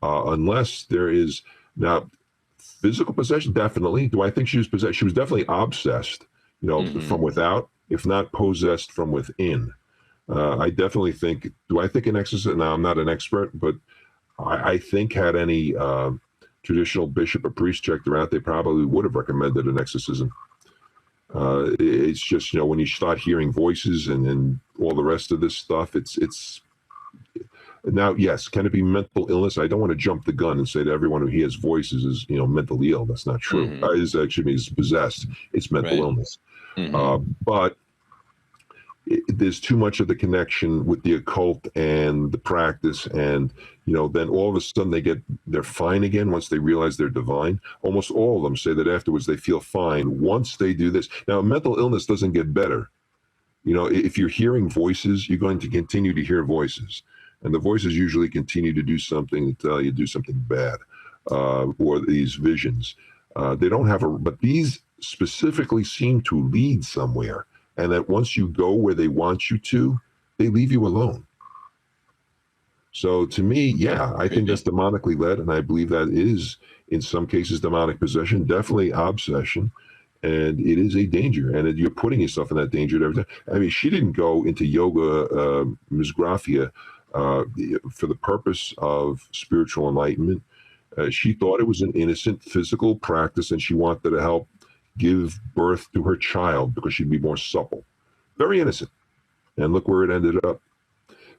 unless there is now physical possession. Definitely. Do I think she was possessed? She was definitely obsessed, you know, from without, if not possessed from within. I definitely think, do I think an exorcism? Now, I'm not an expert, but I think had any traditional bishop or priest checked her out, they probably would have recommended an exorcism. It's just, you know, when you start hearing voices and all the rest of this stuff, it's now, yes, can it be mental illness? I don't want to jump the gun and say to everyone who hears voices is, you know, mentally ill. That's not true. Is possessed. It's mental illness. But there's too much of the connection with the occult and the practice, and you know, then all of a sudden they're fine again once they realize they're divine. Almost all of them say that afterwards they feel fine once they do this. Now, mental illness doesn't get better. You know, if you're hearing voices, you're going to continue to hear voices, and the voices usually continue to do something to tell you do something bad, or these visions. They don't have but these specifically seem to lead somewhere. And that once you go where they want you to, they leave you alone. So to me, yeah, I think that's demonically led, and I believe that is, in some cases, demonic possession, definitely obsession, and it is a danger, and you're putting yourself in that danger every time. I mean, she didn't go into yoga, Ms. Grafia, for the purpose of spiritual enlightenment. She thought it was an innocent physical practice, and she wanted to help give birth to her child because she'd be more supple. Very innocent. And look where it ended up.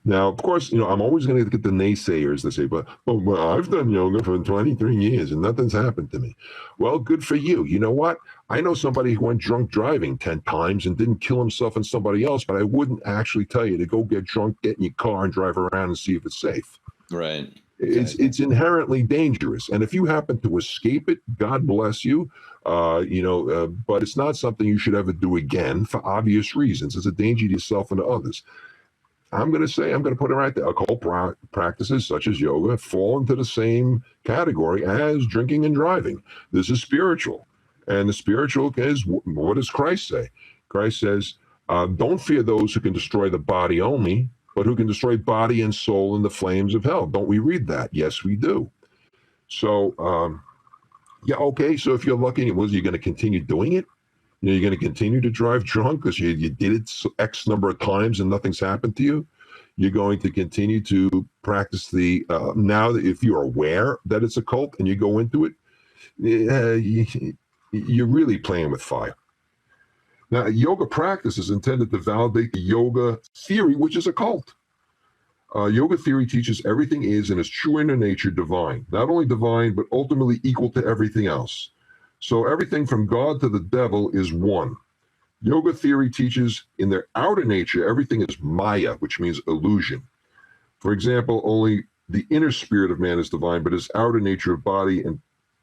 Now, of course, you know, I'm always going to get the naysayers that say, but I've done yoga for 23 years and nothing's happened to me. Well, good for you. You know what? I know somebody who went drunk driving 10 times and didn't kill himself and somebody else, but I wouldn't actually tell you to go get drunk, get in your car and drive around and see if it's safe. Right. It's inherently dangerous. And if you happen to escape it, God bless you. You know, but it's not something you should ever do again for obvious reasons. It's a danger to yourself and to others. I'm going to put it right there. Occult practices such as yoga fall into the same category as drinking and driving. This is spiritual. And the spiritual is, what does Christ say? Christ says, don't fear those who can destroy the body only, but who can destroy body and soul in the flames of hell. Don't we read that? Yes, we do. So, yeah, okay. So if you're lucky, you're going to continue doing it? You know, you're going to continue to drive drunk because you did it X number of times and nothing's happened to you? You're going to continue to practice now that if you're aware that it's a cult and you go into it, you're really playing with fire. Now, yoga practice is intended to validate the yoga theory, which is a cult. Yoga theory teaches everything is in its true inner nature divine. Not only divine, but ultimately equal to everything else. So everything from God to the devil is one. Yoga theory teaches in their outer nature, everything is Maya, which means illusion. For example, only the inner spirit of man is divine, but his outer nature of body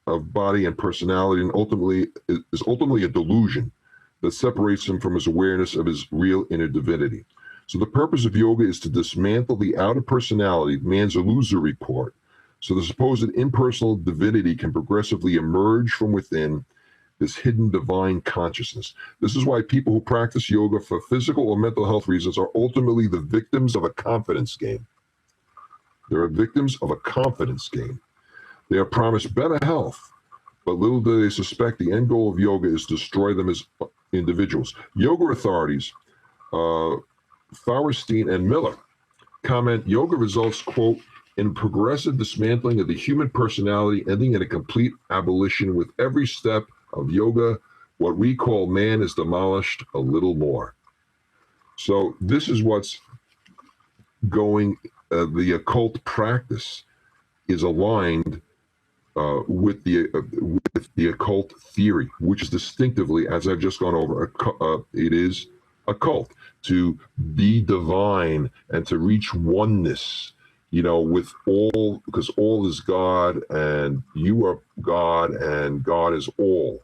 and personality and ultimately a delusion that separates him from his awareness of his real inner divinity. So the purpose of yoga is to dismantle the outer personality, man's illusory part, So the supposed impersonal divinity can progressively emerge from within this hidden divine consciousness. This is why people who practice yoga for physical or mental health reasons are ultimately the victims of a confidence game. They're victims of a confidence game. They are promised better health, but little do they suspect the end goal of yoga is to destroy them as individuals. Yoga authorities, Fauerstein and Miller, comment yoga results, quote, in progressive dismantling of the human personality, ending in a complete abolition with every step of yoga. What we call man is demolished a little more. So this is what's going, the occult practice is aligned with the occult theory, which is distinctively, as I've just gone over, it is occult, to be divine and to reach oneness, with all, because all is God and you are God and God is all.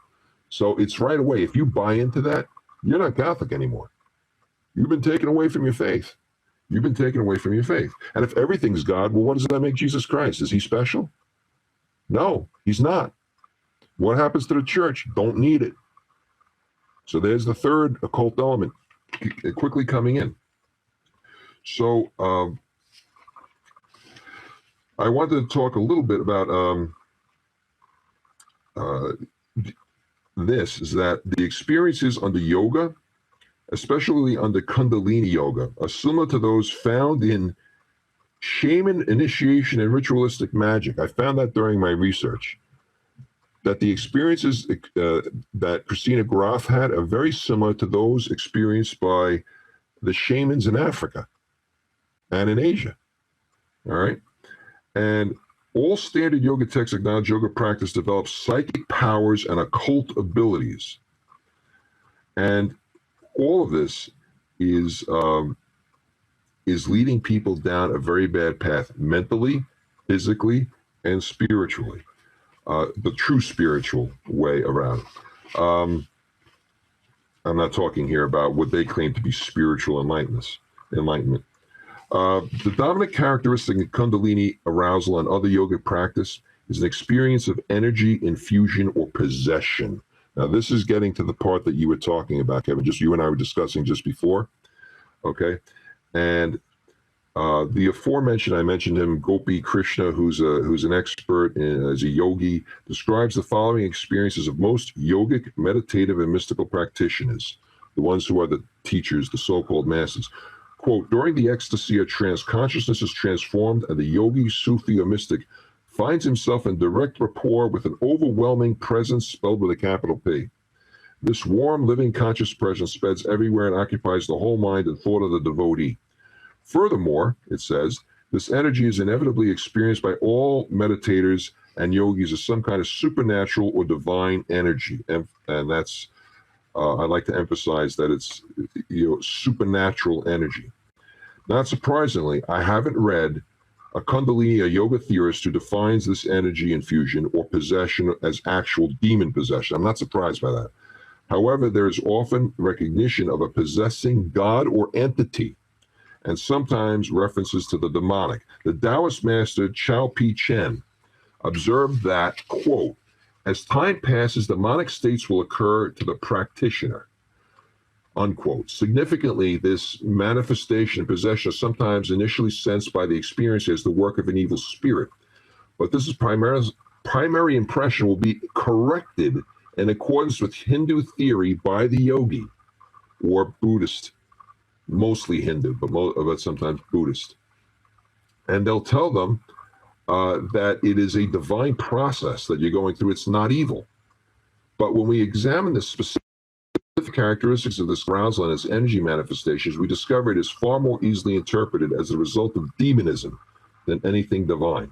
So it's right away, if you buy into that, you're not Catholic anymore. You've been taken away from your faith. You've been taken away from your faith. And if everything's God, well, what does that make Jesus Christ? Is he special? No, he's not. What happens to the church? Don't need it. So there's the third occult element quickly coming in. So I wanted to talk a little bit about this, is that the experiences under yoga, especially under Kundalini yoga, are similar to those found in shaman initiation and ritualistic magic. I found that during my research, that the experiences that Christina Graf had are very similar to those experienced by the shamans in Africa and in Asia. All right. And all standard yoga texts acknowledge yoga practice develops psychic powers and occult abilities. And all of this is leading people down a very bad path, mentally, physically, and spiritually. The true spiritual way around. I'm not talking here about what they claim to be spiritual enlightenment. The dominant characteristic in Kundalini arousal and other yogic practice is an experience of energy infusion or possession. Now, this is getting to the part that you were talking about, Kevin, just you and I were discussing just before. Okay. And the aforementioned, I mentioned him, Gopi Krishna, who's an expert as a yogi, describes the following experiences of most yogic, meditative, and mystical practitioners, the ones who are the teachers, the so-called masters. Quote, during the ecstasy or trance, consciousness is transformed and the yogi, Sufi, or mystic finds himself in direct rapport with an overwhelming presence spelled with a capital P. This warm, living, conscious presence spreads everywhere and occupies the whole mind and thought of the devotee. Furthermore, it says, this energy is inevitably experienced by all meditators and yogis as some kind of supernatural or divine energy. And that's, I like to emphasize that it's supernatural energy. Not surprisingly, I haven't read a Kundalini, a yoga theorist who defines this energy infusion or possession as actual demon possession. I'm not surprised by that. However, there is often recognition of a possessing god or entity, and sometimes references to the demonic. The Taoist master Chao Pi Chen observed that, quote, as time passes, demonic states will occur to the practitioner, unquote. Significantly, this manifestation and possession is sometimes initially sensed by the experience as the work of an evil spirit, but this is primary impression will be corrected in accordance with Hindu theory by the yogi or Buddhist, mostly Hindu, but sometimes Buddhist. And they'll tell them that it is a divine process that you're going through. It's not evil. But when we examine the specific characteristics of this arousal and its energy manifestations, we discover it is far more easily interpreted as a result of demonism than anything divine.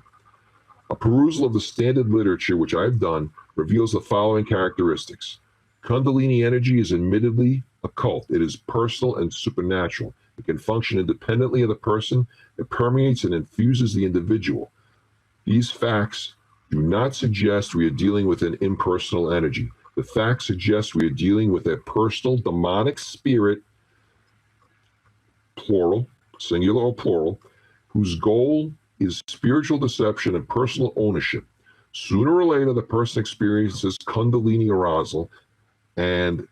A perusal of the standard literature, which I've done, reveals the following characteristics. Kundalini energy is admittedly occult. It is personal and supernatural. It can function independently of the person. It permeates and infuses the individual. These facts do not suggest we are dealing with an impersonal energy. The facts suggest we are dealing with a personal demonic spirit, plural, singular or plural, whose goal is spiritual deception and personal ownership. Sooner or later, the person experiences Kundalini arousal and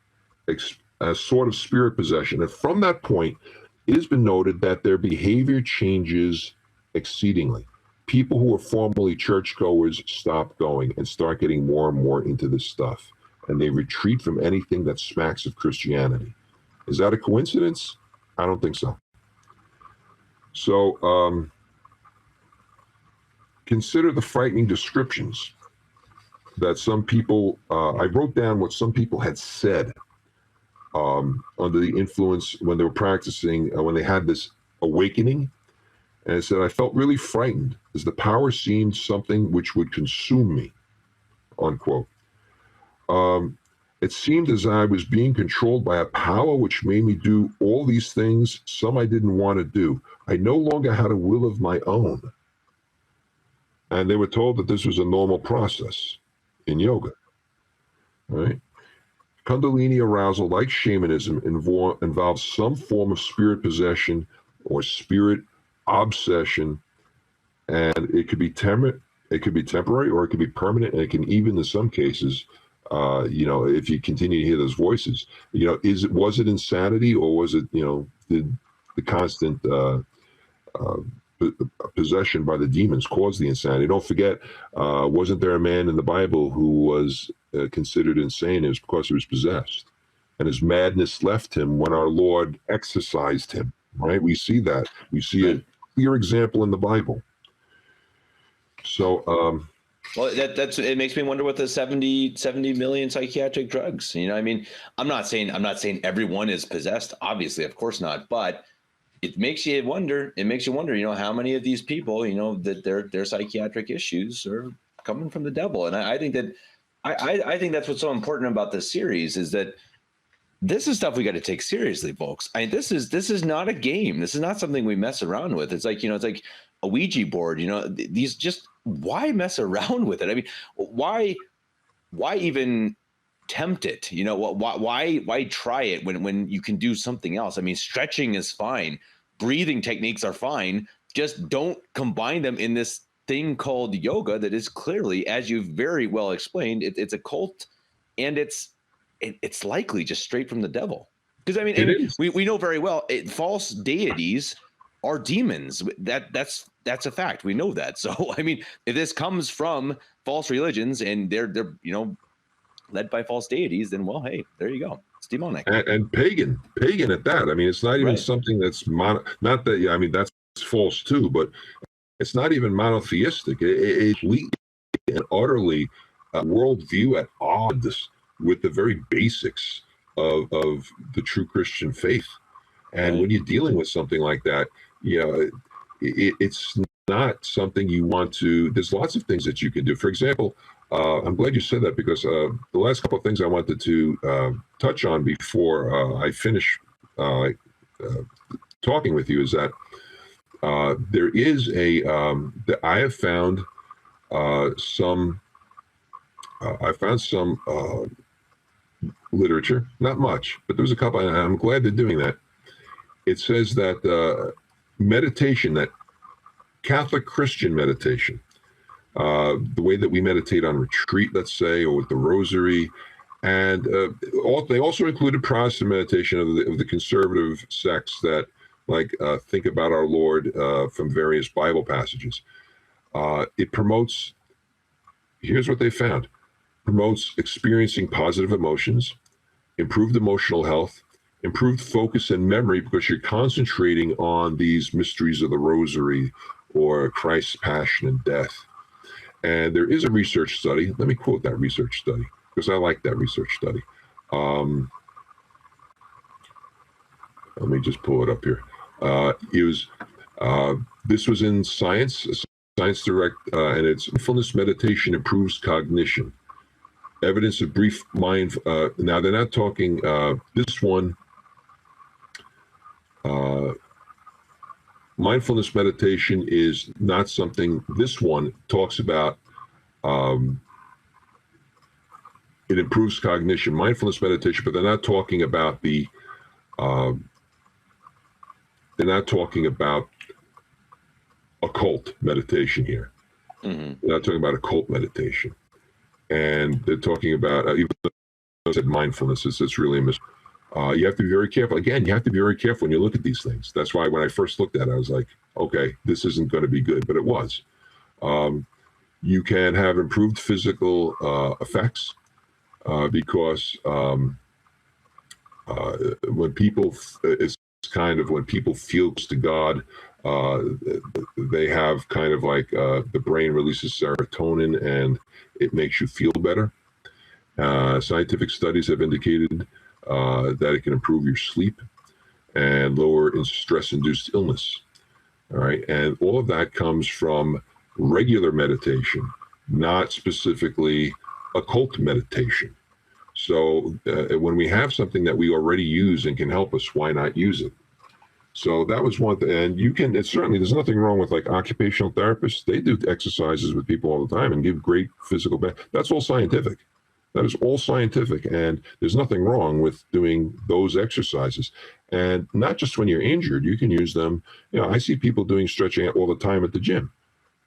a sort of spirit possession. And from that point, it has been noted that their behavior changes exceedingly. People who were formerly churchgoers stop going and start getting more and more into this stuff. And they retreat from anything that smacks of Christianity. Is that a coincidence? I don't think so. So consider the frightening descriptions that some people, I wrote down what some people had said under the influence when they were practicing, when they had this awakening. And it said, I felt really frightened as the power seemed something which would consume me, unquote. It seemed as I was being controlled by a power which made me do all these things, some I didn't want to do. I no longer had a will of my own. And they were told that this was a normal process in yoga, right? Kundalini arousal, like shamanism, involves some form of spirit possession or spirit obsession, and it could be temporary, or it could be permanent, and it can even, in some cases, if you continue to hear those voices, was it insanity, or was it, did the constant possession by the demons cause the insanity? Don't forget, wasn't there a man in the Bible who was considered insane? It was because he was possessed, and his madness left him when our Lord exorcised him, right? We see that. We see a clear example in the Bible. So, well, it makes me wonder what the 70 million psychiatric drugs, I mean, I'm not saying everyone is possessed, obviously, of course not, but it makes you wonder, how many of these people, that their psychiatric issues are coming from the devil. And I think that, I think that's what's so important about this series, is that this is stuff we got to take seriously, folks. This is not a game. This is not something we mess around with. It's like, it's like a Ouija board, these just, why mess around with it? I mean, why even tempt it? Why try it when you can do something else? I mean, stretching is fine. Breathing techniques are fine. Just don't combine them in this thing called yoga that is clearly, as you've very well explained, it's a cult, and it's likely just straight from the devil. Because I mean, we know very well false deities are demons. That's a fact. We know that. So I mean, if this comes from false religions and they're led by false deities, then well, hey, there you go. It's demonic and pagan at that. I mean, it's not even something that's not that. I mean, that's false too, but it's not even monotheistic. It's completely and utterly a worldview at odds with the very basics of the true Christian faith. And when you're dealing with something like that, it's not something you want to. There's lots of things that you can do. For example, I'm glad you said that, because the last couple of things I wanted to touch on before I finish talking with you is that there is that I have found some literature, not much, but there was a couple, and I'm glad they're doing that. It says that meditation, that Catholic Christian meditation, the way that we meditate on retreat, let's say, or with the rosary, and they also included Protestant meditation of the conservative sects that think about our Lord from various Bible passages. It promotes, here's what they found, promotes experiencing positive emotions, improved emotional health, improved focus and memory, because you're concentrating on these mysteries of the rosary or Christ's passion and death. And there is a research study. Let me quote that research study, because I like that research study. Let me just pull it up here. This was in Science Direct, and it's mindfulness meditation improves cognition. Evidence of brief mind. Now they're not talking this one. Mindfulness meditation is not something. This one talks about. It improves cognition. Mindfulness meditation, but they're not talking about the. They're not talking about occult meditation here. Mm-hmm. They're not talking about occult meditation. And they're talking about, even though I said mindfulness, it's really a mystery. You have to be very careful. Again, you have to be very careful when you look at these things. That's why when I first looked at it, I was like, okay, this isn't going to be good, but it was. You can have improved physical effects because when people, it's kind of when people feel close to God, they have kind of like the brain releases serotonin and it makes you feel better. Scientific studies have indicated that it can improve your sleep and lower stress-induced illness. All right, and all of that comes from regular meditation, not specifically occult meditation. So when we have something that we already use and can help us, why not use it? So that was one thing. And you can, it's certainly, there's nothing wrong with like occupational therapists. They do exercises with people all the time and give great physical benefit. That's all scientific. That is all scientific. And there's nothing wrong with doing those exercises. And not just when you're injured, you can use them. You know, I see people doing stretching all the time at the gym.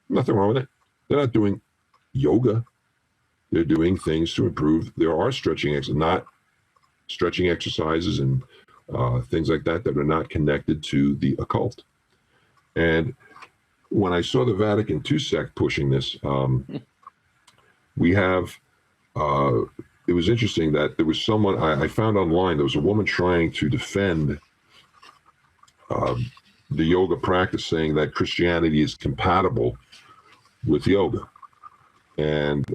Nothing wrong with it. They're not doing yoga. They're doing things to improve. There are not stretching exercises and things like that that are not connected to the occult. And when I saw the Vatican II sect pushing this, we have, it was interesting that there was someone I found online, there was a woman trying to defend the yoga practice, saying that Christianity is compatible with yoga. And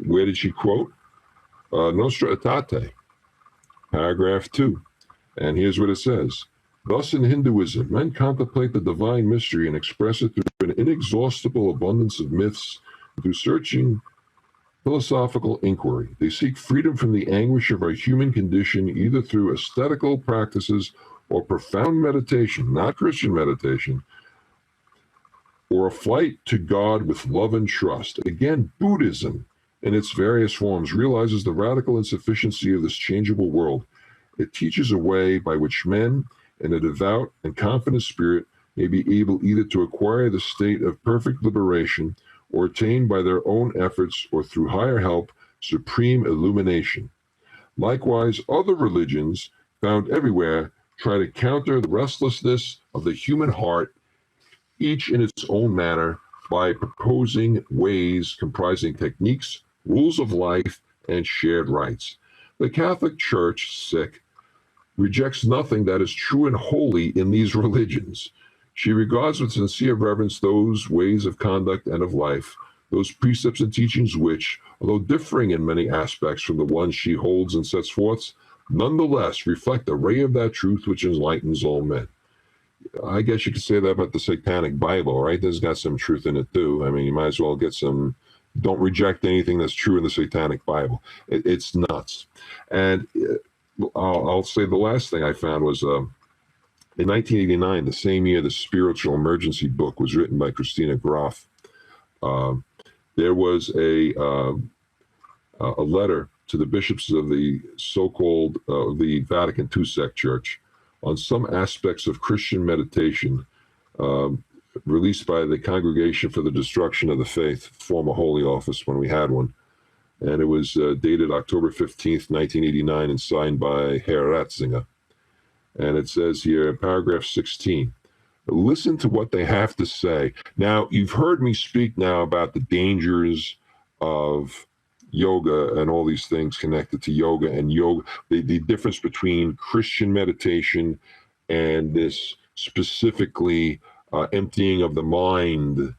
where did she quote? Nostra Aetate, paragraph 2. And here's what it says. Thus in Hinduism, men contemplate the divine mystery and express it through an inexhaustible abundance of myths, through searching philosophical inquiry. They seek freedom from the anguish of our human condition, either through ascetical practices or profound meditation, not Christian meditation, or a flight to God with love and trust. Again, Buddhism, in its various forms, realizes the radical insufficiency of this changeable world. It teaches a way by which men, in a devout and confident spirit, may be able either to acquire the state of perfect liberation, or attain by their own efforts or through higher help, supreme illumination. Likewise, other religions found everywhere try to counter the restlessness of the human heart, each in its own manner, by proposing ways comprising techniques, rules of life, and shared rights. The Catholic Church, rejects nothing that is true and holy in these religions. She regards with sincere reverence those ways of conduct and of life, those precepts and teachings which, although differing in many aspects from the ones she holds and sets forth, nonetheless reflect a ray of that truth which enlightens all men. I guess you could say that about the Satanic Bible, right? There's got some truth in it too. I mean, you might as well get some, don't reject anything that's true in the Satanic Bible. It's nuts. And I'll say the last thing I found was in 1989, the same year the Spiritual Emergency book was written by Christina Groff. There was a letter to the bishops of the so-called the Vatican II sect church on some aspects of Christian meditation, released by the Congregation for the Destruction of the Faith, former Holy Office when we had one. And it was dated October 15th, 1989, and signed by Herr Ratzinger. And it says here in paragraph 16, listen to what they have to say. Now, you've heard me speak now about the dangers of yoga and all these things connected to yoga and yoga, the difference between Christian meditation and this specifically emptying of the mind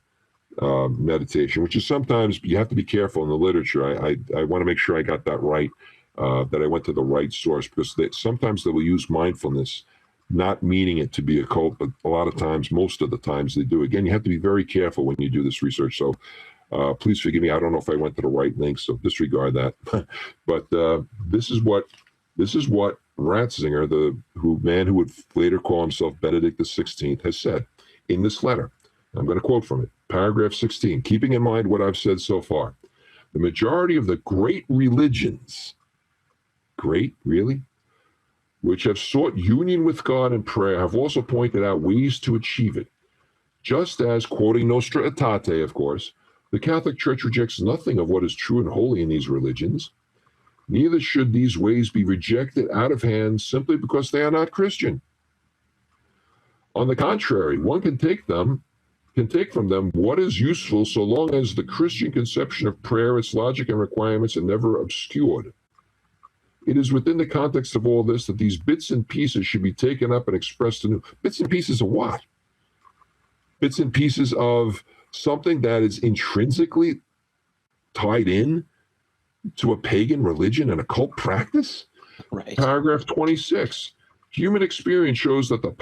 meditation, which is sometimes you have to be careful in the literature. I want to make sure I got that right, that I went to the right source, because sometimes they will use mindfulness, not meaning it to be occult, but a lot of times, most of the times they do. Again, you have to be very careful when you do this research. So please forgive me. I don't know if I went to the right link, so disregard that. But this is what Ratzinger, the man who would later call himself Benedict XVI, has said in this letter. I'm going to quote from it. Paragraph 16, keeping in mind what I've said so far, the majority of the great religions, great, really, which have sought union with God in prayer, have also pointed out ways to achieve it. Just as, quoting Nostra Aetate, of course, the Catholic Church rejects nothing of what is true and holy in these religions, neither should these ways be rejected out of hand simply because they are not Christian. On the contrary, one can take from them what is useful so long as the Christian conception of prayer, its logic and requirements are never obscured. It is within the context of all this that these bits and pieces should be taken up and expressed anew. Bits and pieces of what? Bits and pieces of something that is intrinsically tied in to a pagan religion and occult practice? Right. Paragraph 26. Human experience shows that the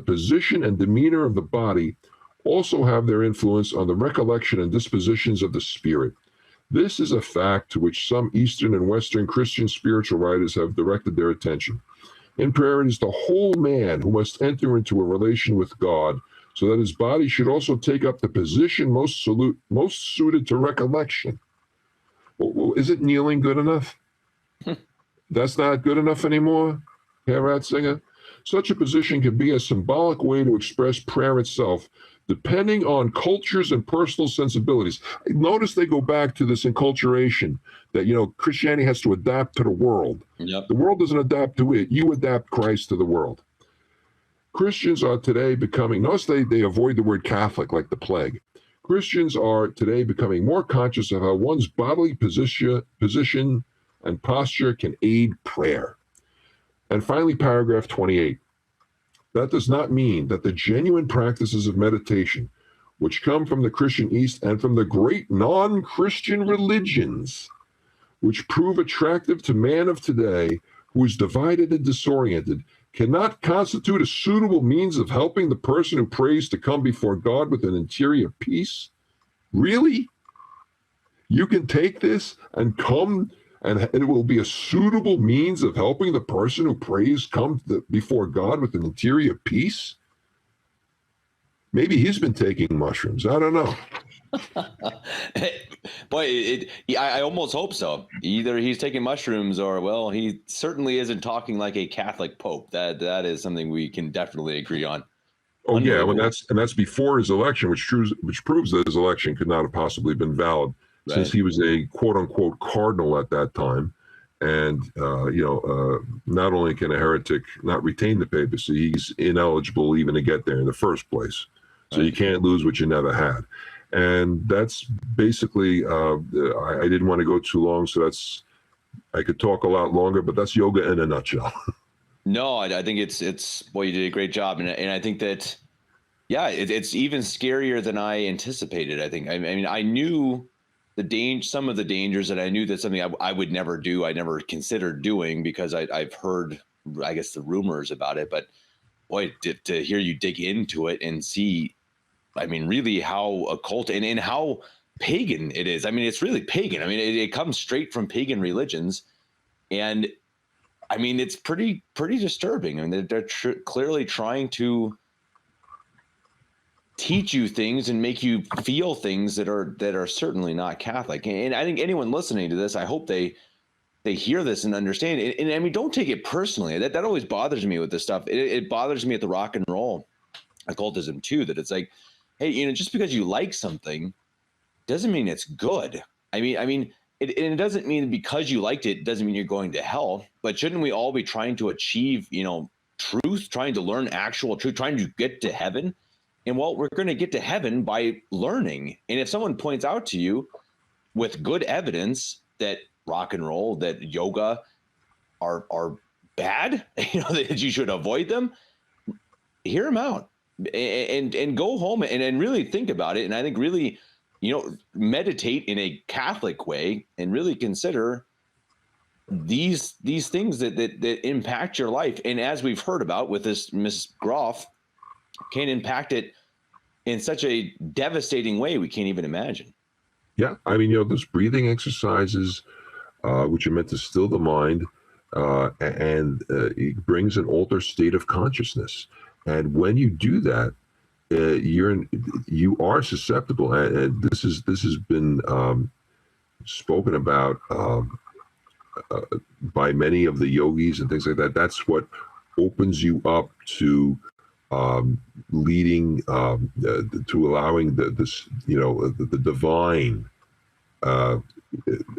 position and demeanor of the body also have their influence on the recollection and dispositions of the spirit. This is a fact to which some Eastern and Western Christian spiritual writers have directed their attention. In prayer, it is the whole man who must enter into a relation with God, so that his body should also take up the position most suited to recollection. Well, is it kneeling good enough? That's not good enough anymore, Herr Ratzinger? Such a position can be a symbolic way to express prayer itself, depending on cultures and personal sensibilities. Notice they go back to this enculturation that, Christianity has to adapt to the world. Yep. The world doesn't adapt to it. You adapt Christ to the world. Christians are today becoming, notice they avoid the word Catholic like the plague. Christians are today becoming more conscious of how one's bodily position and posture can aid prayer. And finally, paragraph 28. That does not mean that the genuine practices of meditation, which come from the Christian East and from the great non-Christian religions, which prove attractive to man of today, who is divided and disoriented, cannot constitute a suitable means of helping the person who prays to come before God with an interior peace? Really? You can take this and come, and it will be a suitable means of helping the person who prays come before God with an interior peace? Maybe he's been taking mushrooms. I don't know. Boy, I almost hope so. Either he's taking mushrooms or, well, he certainly isn't talking like a Catholic Pope. That is something we can definitely agree on. Oh yeah, that's before his election, which proves that his election could not have possibly been valid, right, since he was a quote unquote cardinal at that time, and not only can a heretic not retain the papacy, he's ineligible even to get there in the first place. So you can't lose what you never had. And that's basically, I didn't want to go too long, so I could talk a lot longer, but that's yoga in a nutshell. No, I think it's boy, you did a great job. And I think that, yeah, it's even scarier than I anticipated. I think, I mean, I knew some of the dangers, and I knew that something I would never do. I never considered doing because I've heard, I guess, the rumors about it, but boy, to hear you dig into it and see, I mean, really how occult and how pagan it is. I mean, it's really pagan. I mean, it comes straight from pagan religions. And I mean, it's pretty disturbing. I mean, they're clearly trying to teach you things and make you feel things that are certainly not Catholic. And I think anyone listening to this, I hope they hear this and understand it. And I mean, don't take it personally. That always bothers me with this stuff. It bothers me at the rock and roll occultism too, that it's like, hey, just because you like something doesn't mean it's good. I mean, it doesn't mean because you liked it doesn't mean you're going to hell. But shouldn't we all be trying to achieve, truth, trying to learn actual truth, trying to get to heaven? And well, we're going to get to heaven by learning. And if someone points out to you with good evidence that rock and roll, that yoga are bad, that you should avoid them, hear them out and go home and really think about it. And I think really, meditate in a Catholic way and really consider these things that impact your life. And as we've heard about with this Miss Groff, can impact it in such a devastating way we can't even imagine. Yeah, I mean, those breathing exercises, which are meant to still the mind, and it brings an altered state of consciousness. And when you do that, you are susceptible, and this has been spoken about by many of the yogis and things like that. That's what opens you up to leading to allowing the divine uh,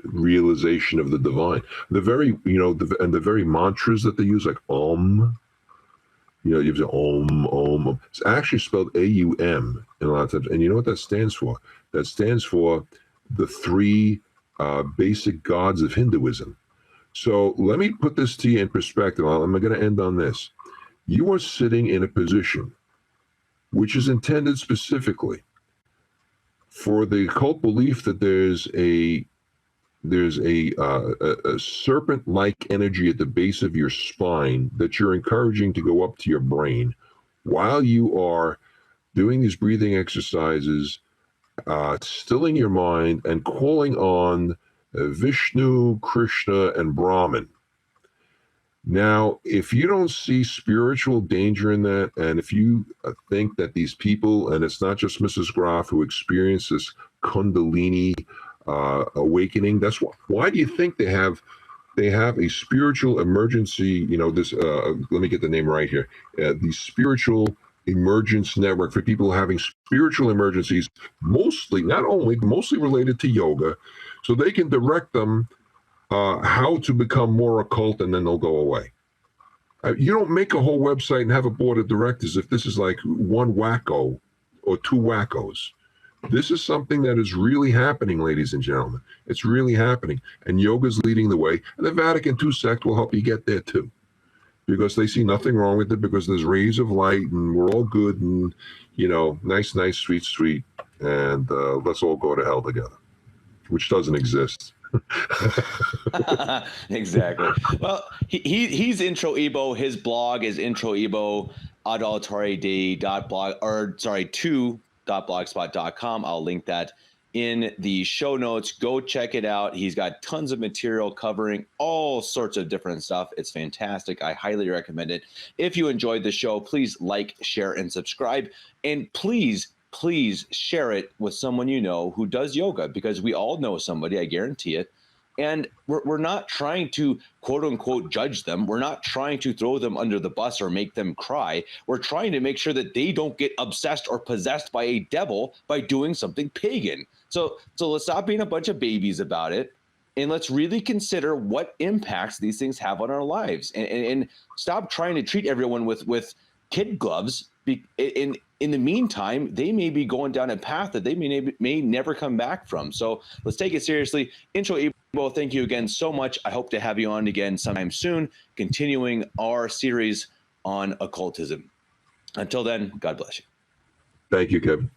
realization of the divine. The very and the very mantras that they use, like Om. You have to Om. It's actually spelled AUM in a lot of times. And you know what that stands for? That stands for the three basic gods of Hinduism. So let me put this to you in perspective. I'm going to end on this. You are sitting in a position which is intended specifically for the occult belief that there's a serpent-like energy at the base of your spine that you're encouraging to go up to your brain while you are doing these breathing exercises, stilling your mind and calling on Vishnu, Krishna, and Brahman. Now, if you don't see spiritual danger in that, and if you think that these people, and it's not just Mrs. Groff who experienced this Kundalini awakening, that's why do you think they have a spiritual emergency? This. Let me get the name right here. The spiritual emergence network for people having spiritual emergencies, mostly related to yoga, so they can direct them how to become more occult, and then they'll go away. You don't make a whole website and have a board of directors if this is like one wacko or two wackos. This is something that is really happening, ladies and gentlemen. It's really happening. And yoga's leading the way. And the Vatican II sect will help you get there too. Because they see nothing wrong with it, because there's rays of light and we're all good and, nice, sweet. And let's all go to hell together, which doesn't exist. Exactly. Well, he's Introibo. His blog is Introibo .blogspot.com. I'll link that in the show notes. Go check it out. He's got tons of material covering all sorts of different stuff. It's fantastic. I highly recommend it. If you enjoyed the show, please like, share, and subscribe. And please share it with someone you know who does yoga, because we all know somebody, I guarantee it. And we're not trying to, quote unquote, judge them. We're not trying to throw them under the bus or make them cry. We're trying to make sure that they don't get obsessed or possessed by a devil by doing something pagan. So let's stop being a bunch of babies about it. And let's really consider what impacts these things have on our lives, and stop trying to treat everyone with kid gloves. In the meantime, they may be going down a path that they may never come back from. So let's take it seriously. Introibo, thank you again so much. I hope to have you on again sometime soon, continuing our series on occultism. Until then, God bless you. Thank you, Kevin.